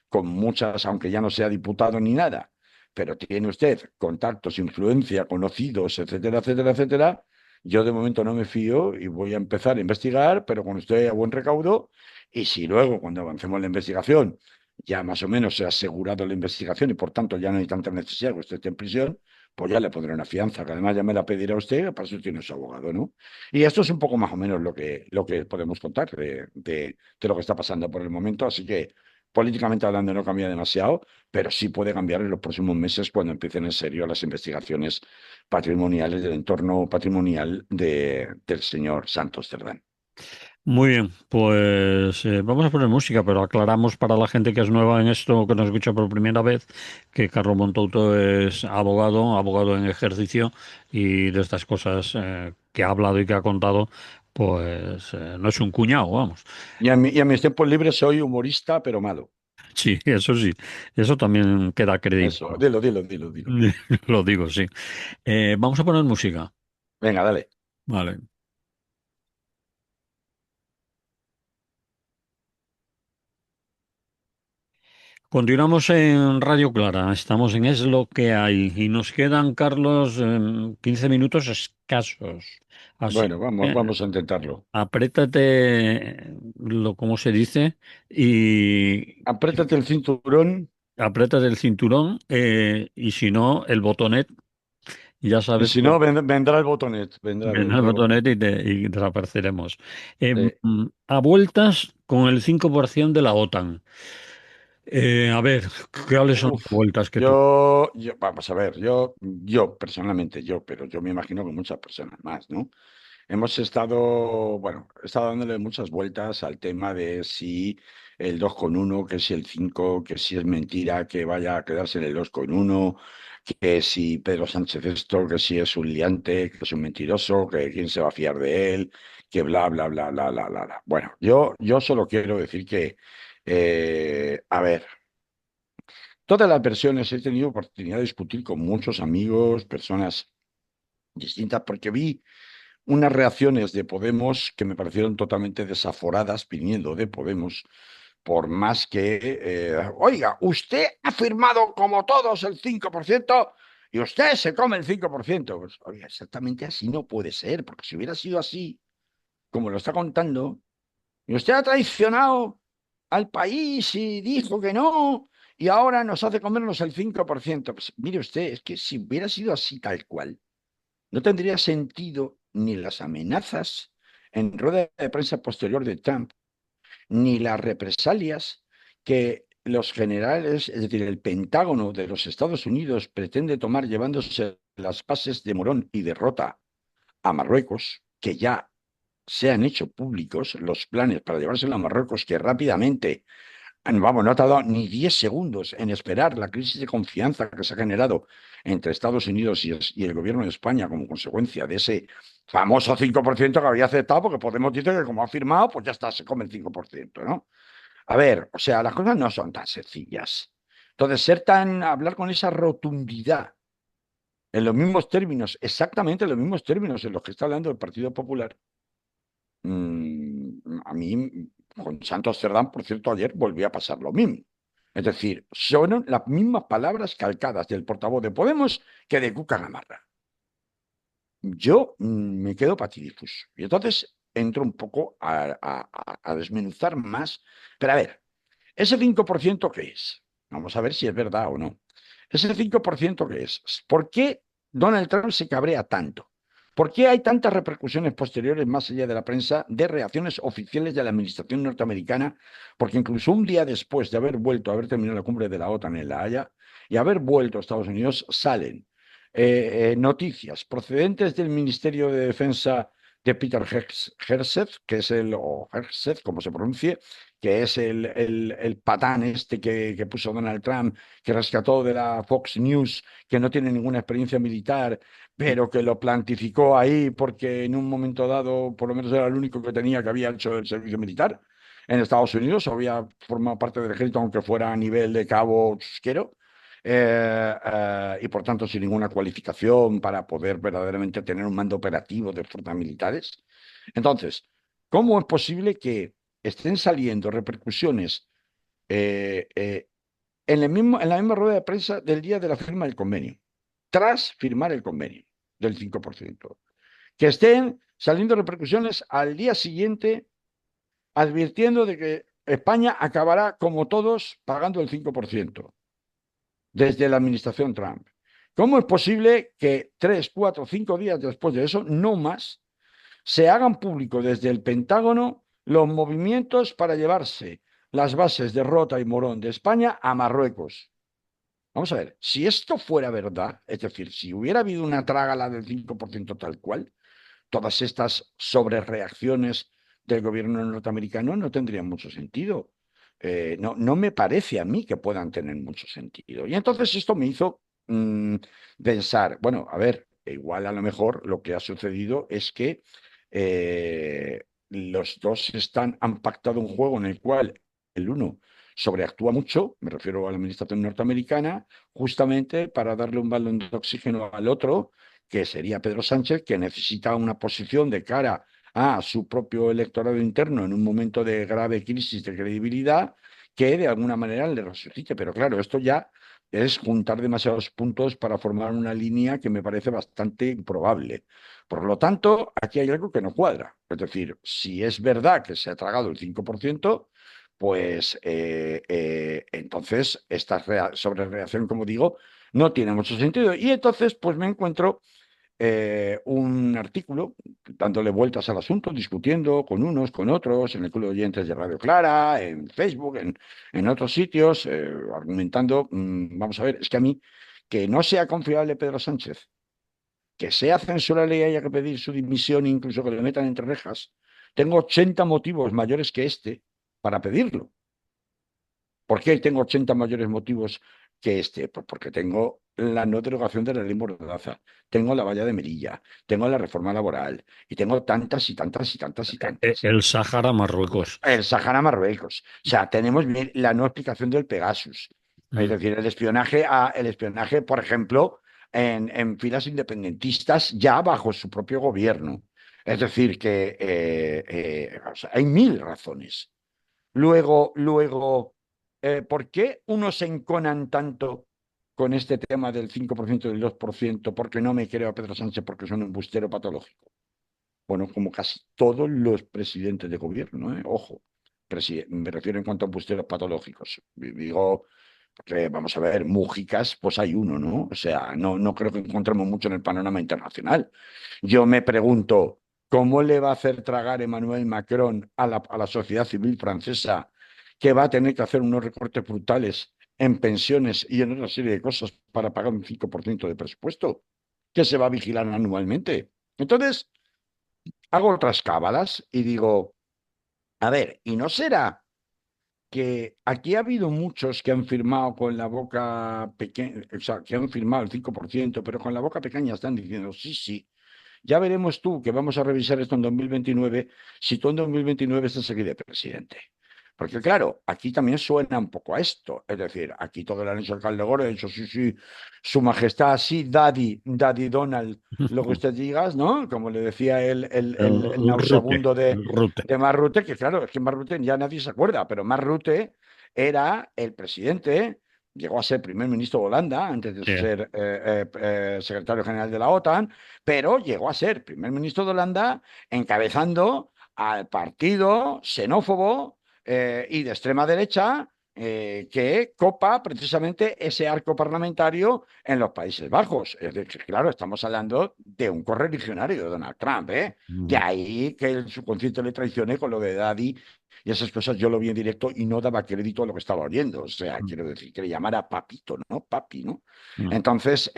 con muchas, aunque ya no sea diputado ni nada, pero tiene usted contactos, influencia, conocidos, etcétera, etcétera, etcétera. Yo de momento no me fío y voy a empezar a investigar, pero con usted a buen recaudo. Y si luego, cuando avancemos en la investigación, ya más o menos se ha asegurado la investigación y por tanto ya no hay tanta necesidad que usted esté en prisión, pues ya le pondré una fianza, que además ya me la pedirá usted, para eso tiene su abogado, ¿no? Y esto es un poco más o menos lo que podemos contar de lo que está pasando por el momento. Así que políticamente hablando no cambia demasiado, pero sí puede cambiar en los próximos meses cuando empiecen en serio las investigaciones patrimoniales del entorno patrimonial del señor Santos Cerdán. Muy bien, pues vamos a poner música, pero aclaramos para la gente que es nueva en esto, que nos escucha por primera vez, que Carlos Montouto es abogado, abogado en ejercicio, y de estas cosas que ha hablado y que ha contado, pues no es un cuñado, vamos. Y a mis tiempos libres soy humorista, pero malo. Sí, eso también queda Eso, acreditado. dilo, dilo, dilo, dilo. Lo digo, sí. Vamos a poner música. Venga, dale. Vale. Continuamos en Radio Clara, estamos en Es lo que hay y nos quedan, Carlos, 15 minutos escasos. Así Bueno, vamos, que vamos a intentarlo. ¿cómo se dice? Y Apriétate el cinturón apriétate el cinturón y si no, el botonet, ya y sabes si que no, vendrá el botonet, vendrá vendrá el el botonet. botonet y desapareceremos. Eh, A vueltas con el 5% de la OTAN. A ver, ¿cuáles son las uf, vueltas que tú... vamos a ver, yo personalmente, pero yo me imagino que muchas personas más, ¿no? Hemos estado, bueno, he estado dándole muchas vueltas al tema de si el 2,1, que si el 5, que si es mentira que vaya a quedarse en el 2,1, que si Pedro Sánchez esto, que si es un liante, que es un mentiroso, que quién se va a fiar de él, que bla, bla, bla, bla, bla, bla, bla. Bueno, yo solo quiero decir que, a ver, todas las versiones he tenido oportunidad de discutir con muchos amigos, personas distintas, porque vi unas reacciones de Podemos que me parecieron totalmente desaforadas viniendo de Podemos, por más que, oiga, usted ha firmado como todos el 5% y usted se come el 5%. Pues, oiga, exactamente así no puede ser, porque si hubiera sido así, como lo está contando, y usted ha traicionado al país y dijo que no, y ahora nos hace comernos el 5%. Pues mire usted, es que si hubiera sido así tal cual, no tendría sentido ni las amenazas en rueda de prensa posterior de Trump, ni las represalias que los generales, es decir, el Pentágono de los Estados Unidos pretende tomar llevándose las bases de Morón y derrota a Marruecos, que ya se han hecho públicos los planes para llevárselo a Marruecos, que rápidamente, vamos, no ha tardado ni 10 segundos en esperar la crisis de confianza que se ha generado entre Estados Unidos y el gobierno de España como consecuencia de ese famoso 5% que había aceptado, porque Podemos dice que como ha firmado, pues ya está, se come el 5%, ¿no? A ver, o sea, las cosas no son tan sencillas. Entonces, hablar con esa rotundidad, en los mismos términos, exactamente en los mismos términos en los que está hablando el Partido Popular, a mí, con Santos Cerdán, por cierto, ayer volví a pasar lo mismo. Es decir, son las mismas palabras calcadas del portavoz de Podemos que de Cuca Gamarra. Yo me quedo patidifuso. Y entonces entro un poco a desmenuzar más. Pero a ver, ¿ese 5% qué es? Vamos a ver si es verdad o no. ¿Ese 5% qué es? ¿Por qué Donald Trump se cabrea tanto? ¿Por qué hay tantas repercusiones posteriores más allá de la prensa de reacciones oficiales de la administración norteamericana? Porque incluso un día después de haber vuelto a haber terminado la cumbre de la OTAN en La Haya y haber vuelto a Estados Unidos, salen noticias procedentes del Ministerio de Defensa de Peter Hegseth, que es o Hegseth, como se pronuncie, que es el patán este que puso Donald Trump, que rescató de la Fox News, que no tiene ninguna experiencia militar, pero que lo plantificó ahí porque en un momento dado, por lo menos era el único que tenía que había hecho el servicio militar en Estados Unidos, había formado parte del ejército, aunque fuera a nivel de cabo chusquero. Y por tanto sin ninguna cualificación para poder verdaderamente tener un mando operativo de fuerzas militares. Entonces, ¿cómo es posible que estén saliendo repercusiones eh, eh, en la misma rueda de prensa del día de la firma del convenio, tras firmar el convenio del 5%? Que estén saliendo repercusiones al día siguiente advirtiendo de que España acabará, como todos, pagando el 5% desde la administración Trump. ¿Cómo es posible que 3, 4, 5 días después de eso, no más, se hagan público desde el Pentágono los movimientos para llevarse las bases de Rota y Morón de España a Marruecos? Vamos a ver, si esto fuera verdad, es decir, si hubiera habido una trágala del 5% tal cual, todas estas sobrereacciones del gobierno norteamericano no tendrían mucho sentido. No me parece a mí que puedan tener mucho sentido. Y entonces esto me hizo pensar, bueno, a ver, igual a lo mejor lo que ha sucedido es que los dos han pactado un juego en el cual el uno sobreactúa mucho, me refiero a la administración norteamericana, justamente para darle un balón de oxígeno al otro, que sería Pedro Sánchez, que necesita una posición de cara a su propio electorado interno en un momento de grave crisis de credibilidad, que de alguna manera le resucite. Pero claro, esto ya es juntar demasiados puntos para formar una línea que me parece bastante improbable. Por lo tanto, aquí hay algo que no cuadra. Es decir, si es verdad que se ha tragado el 5%, pues entonces esta sobrereacción, como digo, no tiene mucho sentido. Y entonces, pues me encuentro un artículo dándole vueltas al asunto, discutiendo con unos, con otros, en el Club de Oyentes de Radio Clara, en Facebook, en otros sitios, argumentando, vamos a ver, es que a mí, que no sea confiable Pedro Sánchez, que sea censurable y haya que pedir su dimisión, incluso que le metan entre rejas, tengo 80 motivos mayores que este para pedirlo. ¿Por qué tengo 80 mayores motivos que este? Pues porque tengo la no derogación de la ley Mordaza, tengo la valla de Melilla, tengo la reforma laboral y tengo tantas y tantas y tantas y tantas. El Sáhara, Marruecos. El Sahara Marruecos. O sea, tenemos la no explicación del Pegasus. Es Mm. decir, el espionaje, por ejemplo, en filas independentistas ya bajo su propio gobierno. Es decir, que o sea, hay mil razones. Luego, ¿por qué unos se enconan tanto con este tema del 5% y del 2%? Porque no me creo a Pedro Sánchez porque es un embustero patológico. Bueno, como casi todos los presidentes de gobierno, ¿eh? Ojo, me refiero en cuanto a embusteros patológicos. Digo, porque vamos a ver, Mújicas, pues hay uno, ¿no? O sea, no creo que encontremos mucho en el panorama internacional. Yo me pregunto, ¿cómo le va a hacer tragar Emmanuel Macron a la sociedad civil francesa que va a tener que hacer unos recortes brutales en pensiones y en otra serie de cosas para pagar un 5% de presupuesto que se va a vigilar anualmente? Entonces, hago otras cábalas y digo, a ver, ¿y no será que aquí ha habido muchos que han firmado con la boca pequeña, o sea, que han firmado el 5%, pero con la boca pequeña están diciendo, sí, sí, ya veremos tú que vamos a revisar esto en 2029, si tú en 2029 estás aquí de presidente? Porque claro, aquí también suena un poco a esto. Es decir, aquí todo le han hecho alcalde Gore, de hecho, sí, sí, su majestad, sí, Daddy Donald, lo que usted digas, ¿no? Como le decía el nauseabundo El Rute. de Marrute, que claro, es que Marrute ya nadie se acuerda, pero Marrute era el presidente, llegó a ser primer ministro de Holanda antes de Sí. ser secretario general de la OTAN, pero llegó a ser primer ministro de Holanda encabezando al partido xenófobo y de extrema derecha que copa precisamente ese arco parlamentario en los Países Bajos. Es decir, claro, estamos hablando de un correligionario de Donald Trump, ¿eh? De Mm, ahí que el subconsciente le traicione con lo de Daddy y esas cosas yo lo vi en directo y no daba crédito a lo que estaba oyendo. O sea, mm, quiero decir, que le llamara papito, ¿no? Papi, ¿no? mm. Entonces,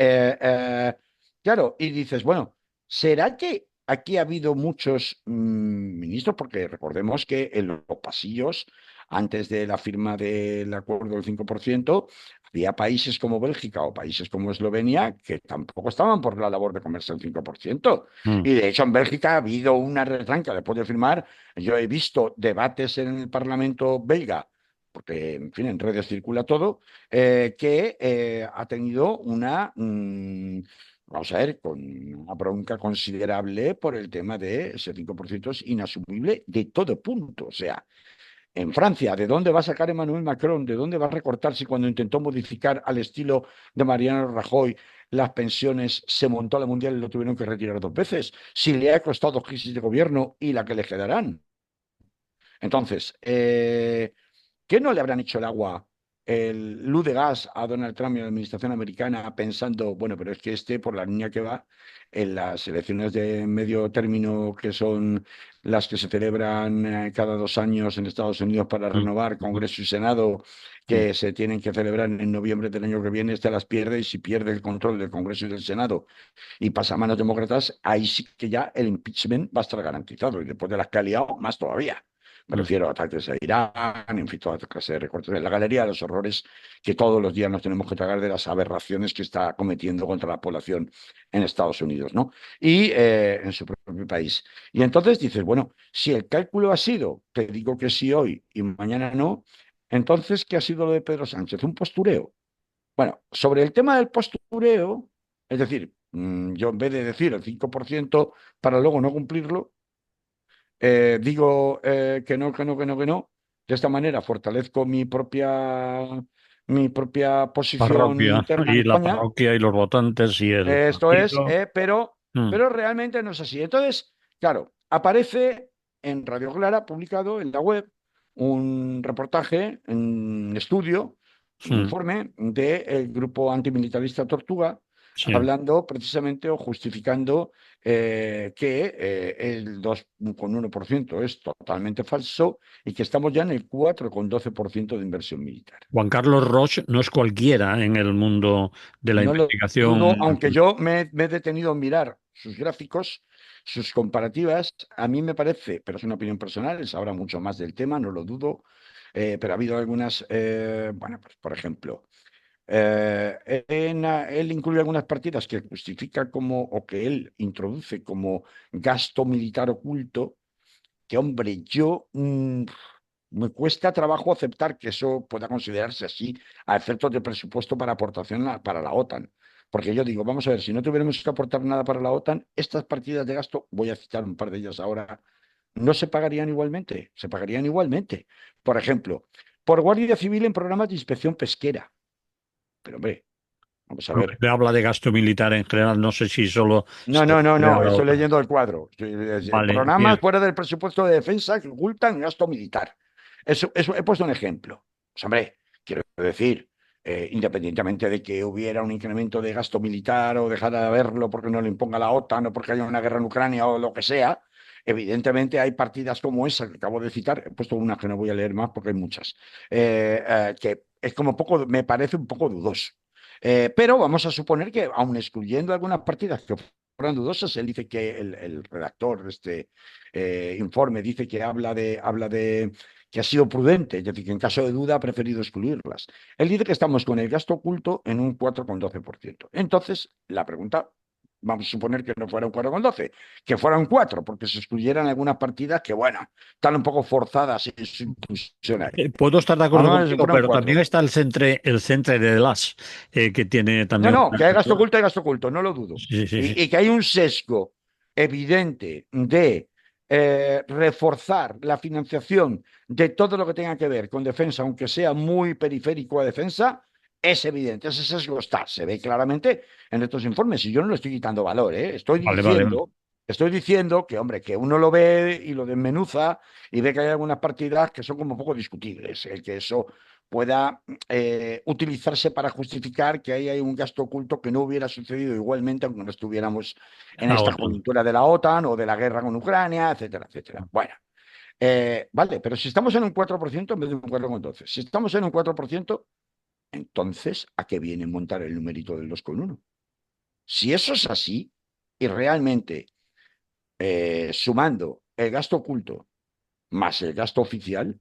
claro, y dices, bueno, ¿será que aquí ha habido muchos ministros? Porque recordemos que en los pasillos, antes de la firma del acuerdo del 5%, había países como Bélgica o países como Eslovenia que tampoco estaban por la labor de comerse el 5%. Mm. Y de hecho en Bélgica ha habido una retranca después de firmar. Yo he visto debates en el Parlamento belga, porque en fin, en redes circula todo, que ha tenido vamos a ver, con una bronca considerable por el tema de ese 5% es inasumible de todo punto. O sea, en Francia, ¿de dónde va a sacar Emmanuel Macron? ¿De dónde va a recortar si cuando intentó modificar al estilo de Mariano Rajoy las pensiones se montó a la mundial y lo tuvieron que retirar 2 veces? Si le ha costado crisis de gobierno y la que le quedarán. Entonces, ¿qué no le habrán hecho el agua, el luz de gas a Donald Trump y a la administración americana pensando, bueno, pero es que por la línea que va, en las elecciones de medio término, que son las que se celebran cada 2 años en Estados Unidos para Mm, renovar mm, Congreso y Senado, mm. que se tienen que celebrar en noviembre del año que viene, este las pierde y si pierde el control del Congreso y del Senado y pasa a manos demócratas, ahí sí que ya el impeachment va a estar garantizado y después de las que ha liado, más todavía. Me Mm. refiero a ataques a Irán, en fin, toda clase de recortes en la galería de los horrores que todos los días nos tenemos que tragar de las aberraciones que está cometiendo contra la población en Estados Unidos, ¿no? Y en su propio país. Y entonces dices, bueno, si el cálculo ha sido, te digo que sí hoy y mañana no, entonces, ¿qué ha sido lo de Pedro Sánchez? Un postureo. Bueno, sobre el tema del postureo, es decir, yo en vez de decir el 5% para luego no cumplirlo, digo que no, que no, que no, que no. De esta manera fortalezco mi propia posición Parroquia interna en y la España. parroquia y los votantes y el Esto es, partido. Mm, pero realmente no es así. Entonces, claro, aparece en Radio Clara, publicado en la web, un reportaje, un estudio, un mm, informe del grupo antimilitarista Tortuga, sí. hablando precisamente o justificando que el 2,1% es totalmente falso y que estamos ya en el 4,12% de inversión militar. Juan Carlos Roche no es cualquiera en el mundo de la No lo dudo, investigación. aunque yo me he detenido en mirar sus gráficos, sus comparativas, a mí me parece, pero es una opinión personal, él sabrá mucho más del tema, no lo dudo, pero ha habido algunas, bueno, pues por ejemplo, él incluye algunas partidas que justifica como, o que él introduce como gasto militar oculto, que hombre, me cuesta trabajo aceptar que eso pueda considerarse así a efectos de presupuesto para aportación para la OTAN. Porque yo digo, vamos a ver, si no tuviéramos que aportar nada para la OTAN, estas partidas de gasto, voy a citar un par de ellas ahora, no se pagarían igualmente, se pagarían igualmente. Por ejemplo, por Guardia Civil en programas de inspección pesquera. Pero hombre, vamos a Bueno, ver. se habla de gasto militar en general, no sé si solo No, se no, no, refiere a no, la estoy OTAN. leyendo el cuadro. Vale, Programas bien. fuera del presupuesto de defensa que ocultan gasto militar. Eso he puesto un ejemplo. Pues, hombre, quiero decir, independientemente de que hubiera un incremento de gasto militar o dejara de haberlo porque no lo imponga la OTAN o porque haya una guerra en Ucrania o lo que sea, evidentemente hay partidas como esa que acabo de citar, he puesto una que no voy a leer más porque hay muchas, que es como poco, me parece un poco dudoso. Pero vamos a suponer que, aun excluyendo algunas partidas que fueran dudosas, él dice que el redactor de este informe dice que habla de que ha sido prudente, es decir, que en caso de duda ha preferido excluirlas. Él dice que estamos con el gasto oculto en un 4,12%. Entonces, la pregunta Vamos a suponer que no fuera un 4,12, que fuera un 4, porque se excluyeran algunas partidas que, bueno, están un poco forzadas en su inclusión ahí. Puedo estar de acuerdo Vamos a contigo, suponer un pero también 4. está el centre de Las, que tiene No, también no, que una... hay gasto oculto, no lo dudo. Sí, sí, sí. Y que hay un sesgo evidente de reforzar la financiación de todo lo que tenga que ver con defensa, aunque sea muy periférico a defensa, es evidente. Ese sesgo está, se ve claramente en estos informes. Y yo no le estoy quitando valor, ¿eh? Vale, vale. Estoy diciendo que, hombre, que uno lo ve y lo desmenuza y ve que hay algunas partidas que son como un poco discutibles. El que eso pueda utilizarse para justificar que ahí hay un gasto oculto que no hubiera sucedido igualmente aunque no estuviéramos en esta Ahora. coyuntura de la OTAN o de la guerra con Ucrania, etcétera, etcétera. Bueno, vale, pero si estamos en un 4% en vez de un 4,12, si estamos en un 4%, entonces, ¿a qué viene montar el numerito del 2,1? Si eso es así, y realmente sumando el gasto oculto más el gasto oficial,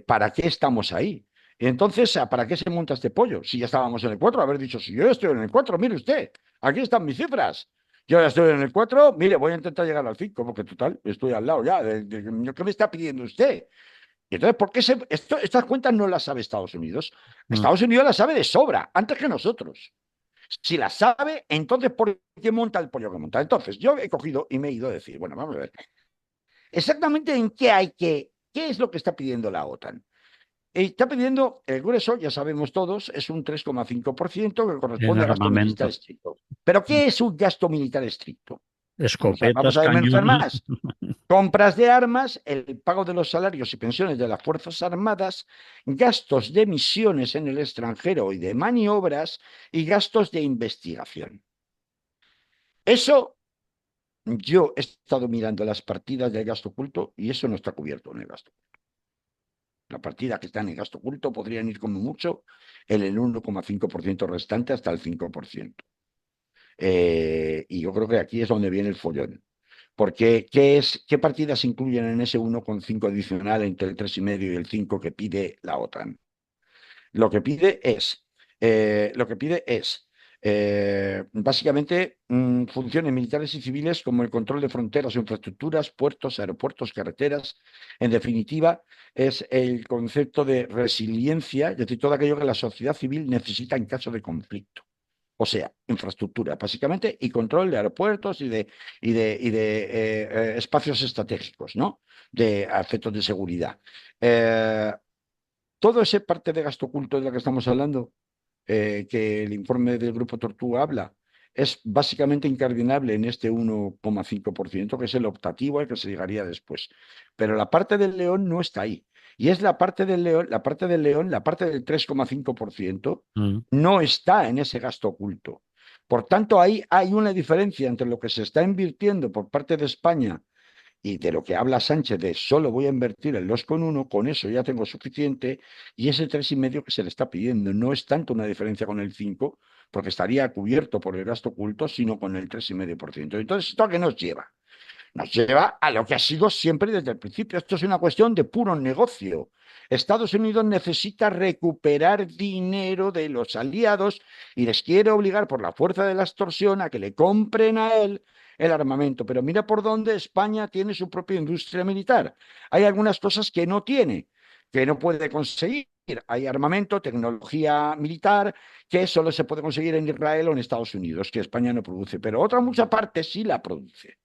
¿para qué estamos ahí? Y entonces, ¿para qué se monta este pollo? Si ya estábamos en el 4, haber dicho, si yo estoy en el 4, mire usted, aquí están mis cifras. Yo ya estoy en el 4, mire, voy a intentar llegar al 5, porque total, estoy al lado ya. ¿Qué me está pidiendo usted? Y entonces, ¿por qué estas cuentas no las sabe Estados Unidos? Mm. Estados Unidos las sabe de sobra, antes que nosotros. Si las sabe, entonces, ¿por qué monta el pollo que monta? Entonces, yo he cogido y me he ido a decir, bueno, vamos a ver, exactamente en qué es lo que está pidiendo la OTAN. Está pidiendo, el grueso, ya sabemos todos, es un 3,5% que En corresponde a gasto militar armamento. estricto. ¿Pero qué es un gasto militar estricto? Vamos Escopetas, a desmenuzar cañones. más. Compras de armas, el pago de los salarios y pensiones de las Fuerzas Armadas, gastos de misiones en el extranjero y de maniobras y gastos de investigación. Eso, yo he estado mirando las partidas del gasto oculto y eso no está cubierto en el gasto. La partida que está en el gasto oculto podrían ir como mucho en el 1,5% restante hasta el 5%. Y yo creo que aquí es donde viene el follón. Porque, ¿qué partidas incluyen en ese 1,5 adicional entre el 3,5 y el 5 que pide la OTAN? Lo que pide es, básicamente funciones militares y civiles como el control de fronteras, infraestructuras, puertos, aeropuertos, carreteras. En definitiva, es el concepto de resiliencia, es decir, todo aquello que la sociedad civil necesita en caso de conflicto. O sea, infraestructura, básicamente, y control de aeropuertos y de espacios estratégicos, ¿no? De efectos de seguridad. Eh, Todo ese parte de gasto oculto de la que estamos hablando, que el informe del Grupo Tortuga habla, es básicamente incardinable en este 1,5%, que es el optativo al que se llegaría después. Pero la parte del león no está ahí. Y es la parte del 3,5%, Mm. no está en ese gasto oculto. Por tanto, ahí hay una diferencia entre lo que se está invirtiendo por parte de España y de lo que habla Sánchez de solo voy a invertir el 2,1, con eso ya tengo suficiente, y ese 3,5 que se le está pidiendo no es tanto una diferencia con el 5, porque estaría cubierto por el gasto oculto, sino con el 3,5%. Entonces, ¿esto a qué nos lleva? Nos lleva a lo que ha sido siempre desde el principio. Esto es una cuestión de puro negocio. Estados Unidos necesita recuperar dinero de los aliados y les quiere obligar por la fuerza de la extorsión a que le compren a él el armamento. Pero mira por dónde España tiene su propia industria militar. Hay algunas cosas que no tiene, que no puede conseguir. Hay armamento, tecnología militar, que solo se puede conseguir en Israel o en Estados Unidos, que España no produce, pero otra mucha parte sí la produce.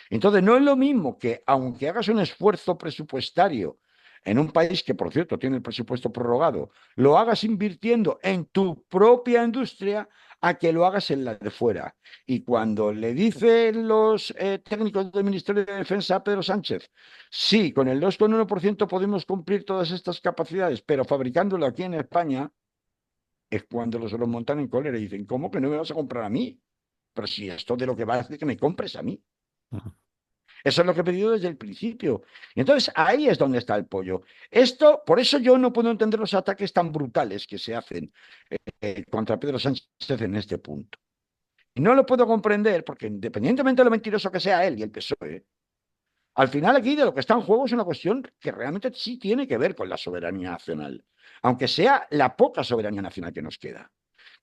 Entonces, no es lo mismo que, aunque hagas un esfuerzo presupuestario en un país que, por cierto, tiene el presupuesto prorrogado, lo hagas invirtiendo en tu propia industria a que lo hagas en la de fuera. Y cuando le dicen los técnicos del Ministerio de Defensa a Pedro Sánchez, sí, con el 2,1% podemos cumplir todas estas capacidades, pero fabricándolo aquí en España, es cuando los montan en cólera y dicen, ¿cómo que no me vas a comprar a mí? Pero si esto de lo que va a hacer que me compres a mí. Eso es lo que he pedido desde el principio. Y entonces ahí es donde está el pollo. Esto, por eso yo no puedo entender los ataques tan brutales que se hacen contra Pedro Sánchez en este punto. Y no lo puedo comprender porque independientemente de lo mentiroso que sea él y el PSOE, al final aquí de lo que está en juego es una cuestión que realmente sí tiene que ver con la soberanía nacional, aunque sea la poca soberanía nacional que nos queda.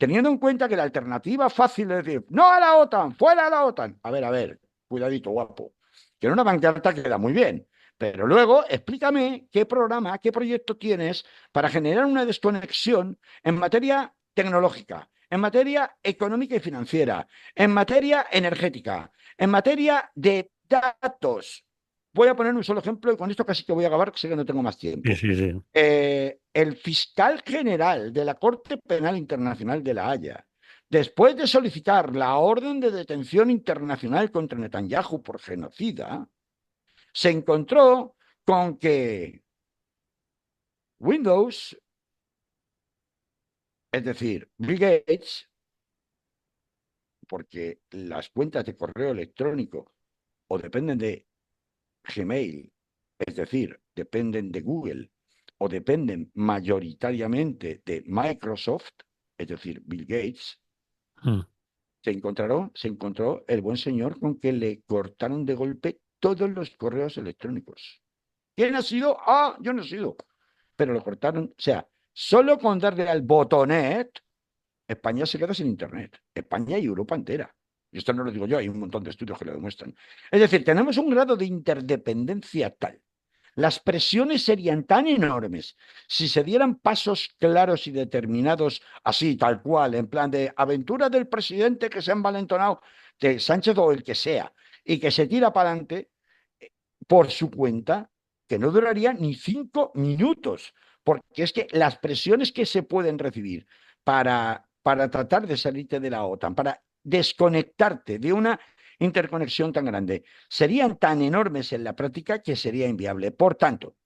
teniendo en cuenta que la alternativa fácil es decir, no a la OTAN, fuera a la OTAN. A ver, cuidadito, guapo. Que en una pancarta queda muy bien. Pero luego explícame qué programa, qué proyecto tienes para generar una desconexión en materia tecnológica, en materia económica y financiera, en materia energética, en materia de datos. Voy a poner un solo ejemplo y con esto casi que voy a acabar, que sé que no tengo más Sí, tiempo. sí, sí. El fiscal general de la Corte Penal Internacional de La Haya, después de solicitar la orden de detención internacional contra Netanyahu por genocida, se encontró con que Windows, es decir, Bill Gates, porque las cuentas de correo electrónico o dependen de Gmail, es decir, dependen de Google o dependen mayoritariamente de Microsoft, es decir, Bill Gates, Mm. se encontró el buen señor con que le cortaron de golpe todos los correos electrónicos. ¿Quién ha sido? Ah, yo no he sido. Pero lo cortaron. O sea, solo con darle al botonet, España se queda sin Internet. España y Europa entera. Y esto no lo digo yo, hay un montón de estudios que lo demuestran. Es decir, tenemos un grado de interdependencia tal. Las presiones serían tan enormes si se dieran pasos claros y determinados, así, tal cual, en plan de aventura del presidente que se ha envalentonado, de Sánchez o el que sea, y que se tira para adelante por su cuenta, que no duraría ni 5 minutos, porque es que las presiones que se pueden recibir para tratar de salirte de la OTAN, para desconectarte de una interconexión tan grande, serían tan enormes en la práctica que sería inviable. Por tanto,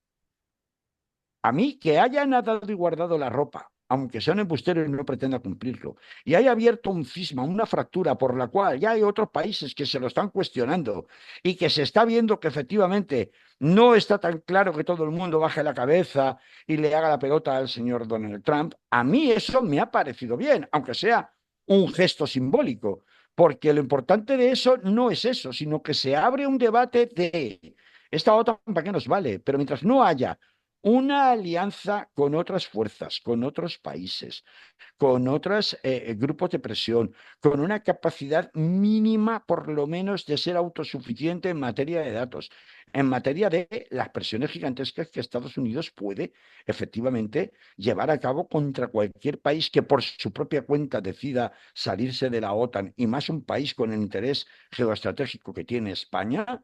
a mí que haya nadado y guardado la ropa, aunque sea un embustero y no pretenda cumplirlo, y haya abierto un cisma, una fractura por la cual ya hay otros países que se lo están cuestionando y que se está viendo que efectivamente no está tan claro que todo el mundo baje la cabeza y le haga la pelota al señor Donald Trump, a mí eso me ha parecido bien, aunque sea un gesto simbólico, porque lo importante de eso no es eso, sino que se abre un debate de esta OTAN para qué nos vale, pero mientras no haya una alianza con otras fuerzas, con otros países, con otros grupos de presión, con una capacidad mínima, por lo menos, de ser autosuficiente en materia de datos, en materia de las presiones gigantescas que Estados Unidos puede efectivamente llevar a cabo contra cualquier país que por su propia cuenta decida salirse de la OTAN, y más un país con el interés geoestratégico que tiene España.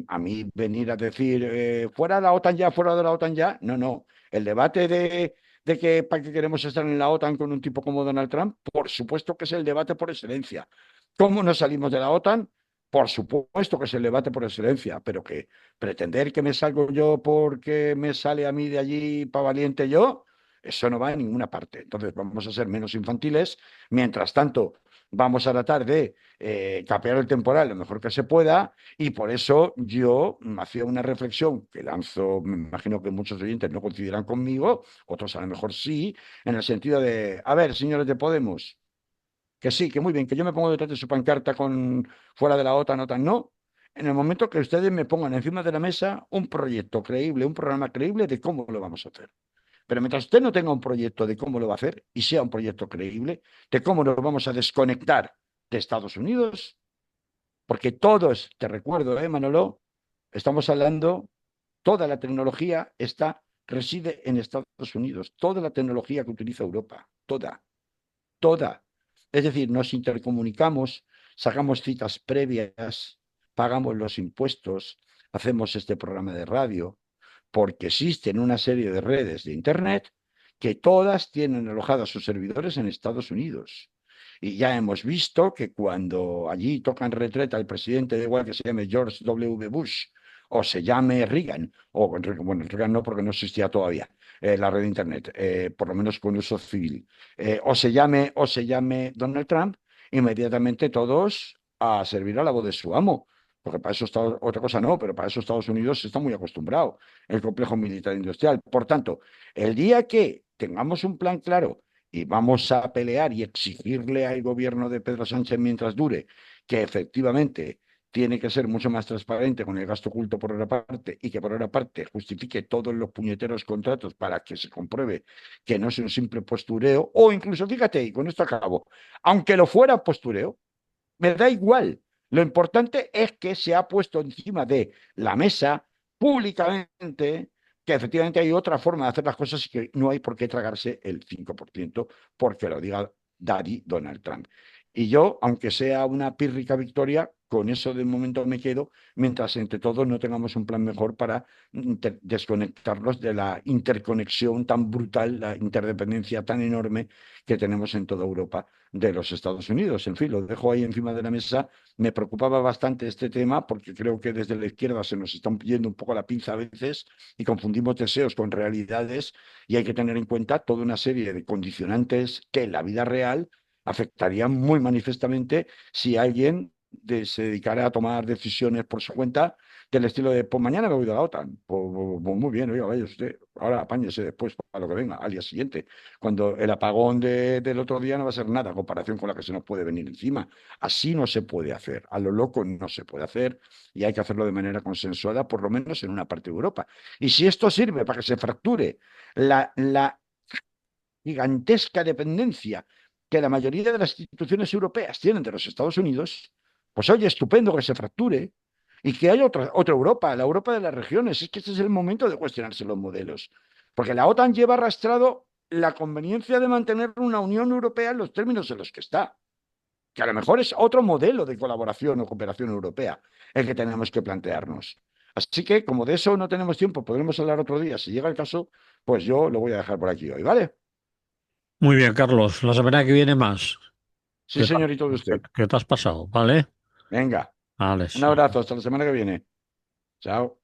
A mí venir a decir fuera de la OTAN ya, fuera de la OTAN ya, no, no. El debate de que para qué queremos estar en la OTAN con un tipo como Donald Trump, por supuesto que es el debate por excelencia. ¿Cómo nos salimos de la OTAN? Por supuesto que es el debate por excelencia, pero que pretender que me salgo yo porque me sale a mí de allí para valiente yo, eso no va a ninguna parte. Entonces vamos a ser menos infantiles. Mientras tanto, vamos a tratar de capear el temporal lo mejor que se pueda, y por eso yo hacía una reflexión que lanzo, me imagino que muchos oyentes no coincidirán conmigo, otros a lo mejor sí, en el sentido de, a ver, señores de Podemos, que sí, que muy bien, que yo me pongo detrás de su pancarta con fuera de la OTAN, OTAN no, en el momento que ustedes me pongan encima de la mesa un proyecto creíble, un programa creíble de cómo lo vamos a hacer. Pero mientras usted no tenga un proyecto de cómo lo va a hacer y sea un proyecto creíble, de cómo nos vamos a desconectar de Estados Unidos, porque todos, te recuerdo, Manolo, estamos hablando, toda la tecnología reside en Estados Unidos, toda la tecnología que utiliza Europa, toda. Es decir, nos intercomunicamos, sacamos citas previas, pagamos los impuestos, hacemos este programa de radio, porque existen una serie de redes de Internet que todas tienen alojados sus servidores en Estados Unidos. Y ya hemos visto que cuando allí tocan retreta el presidente, da igual que se llame George W. Bush o se llame Reagan, o bueno, Reagan no porque no existía todavía la red de Internet, por lo menos con uso civil, o se llame Donald Trump, inmediatamente todos a servir a la voz de su amo. Porque para eso otra cosa no, pero para eso Estados Unidos está muy acostumbrado, el complejo militar industrial. Por tanto, el día que tengamos un plan claro y vamos a pelear y exigirle al gobierno de Pedro Sánchez mientras dure que efectivamente tiene que ser mucho más transparente con el gasto oculto por otra parte y que por otra parte justifique todos los puñeteros contratos para que se compruebe que no es un simple postureo, o incluso, fíjate, y con esto acabo, aunque lo fuera postureo, me da igual. Lo importante es que se ha puesto encima de la mesa públicamente que efectivamente hay otra forma de hacer las cosas y que no hay por qué tragarse el 5% porque lo diga Daddy Donald Trump. Y yo, aunque sea una pírrica victoria, con eso de momento me quedo, mientras entre todos no tengamos un plan mejor para desconectarnos de la interconexión tan brutal, la interdependencia tan enorme que tenemos en toda Europa de los Estados Unidos. En fin, lo dejo ahí encima de la mesa. Me preocupaba bastante este tema porque creo que desde la izquierda se nos están yendo un poco la pinza a veces y confundimos deseos con realidades y hay que tener en cuenta toda una serie de condicionantes que en la vida real afectarían muy manifiestamente si alguien se dedicara a tomar decisiones por su cuenta del estilo de, pues mañana me voy de la OTAN. Pues muy bien, oiga, vaya usted, ahora apáñese después para lo que venga, al día siguiente, cuando el apagón del otro día no va a ser nada en comparación con la que se nos puede venir encima. Así no se puede hacer, a lo loco no se puede hacer y hay que hacerlo de manera consensuada, por lo menos en una parte de Europa. Y si esto sirve para que se fracture la gigantesca dependencia que la mayoría de las instituciones europeas tienen de los Estados Unidos, pues oye, estupendo que se fracture y que haya otra Europa, la Europa de las regiones. Es que este es el momento de cuestionarse los modelos. Porque la OTAN lleva arrastrado la conveniencia de mantener una Unión Europea en los términos en los que está, que a lo mejor es otro modelo de colaboración o cooperación europea el que tenemos que plantearnos. Así que, como de eso no tenemos tiempo, podremos hablar otro día. Si llega el caso, pues yo lo voy a dejar por aquí hoy, ¿vale? Muy bien, Carlos. La semana que viene más. Sí, señorito de usted. ¿Qué te has pasado? ¿Vale? Venga, Vale. un abrazo, hasta la semana que viene. Chao.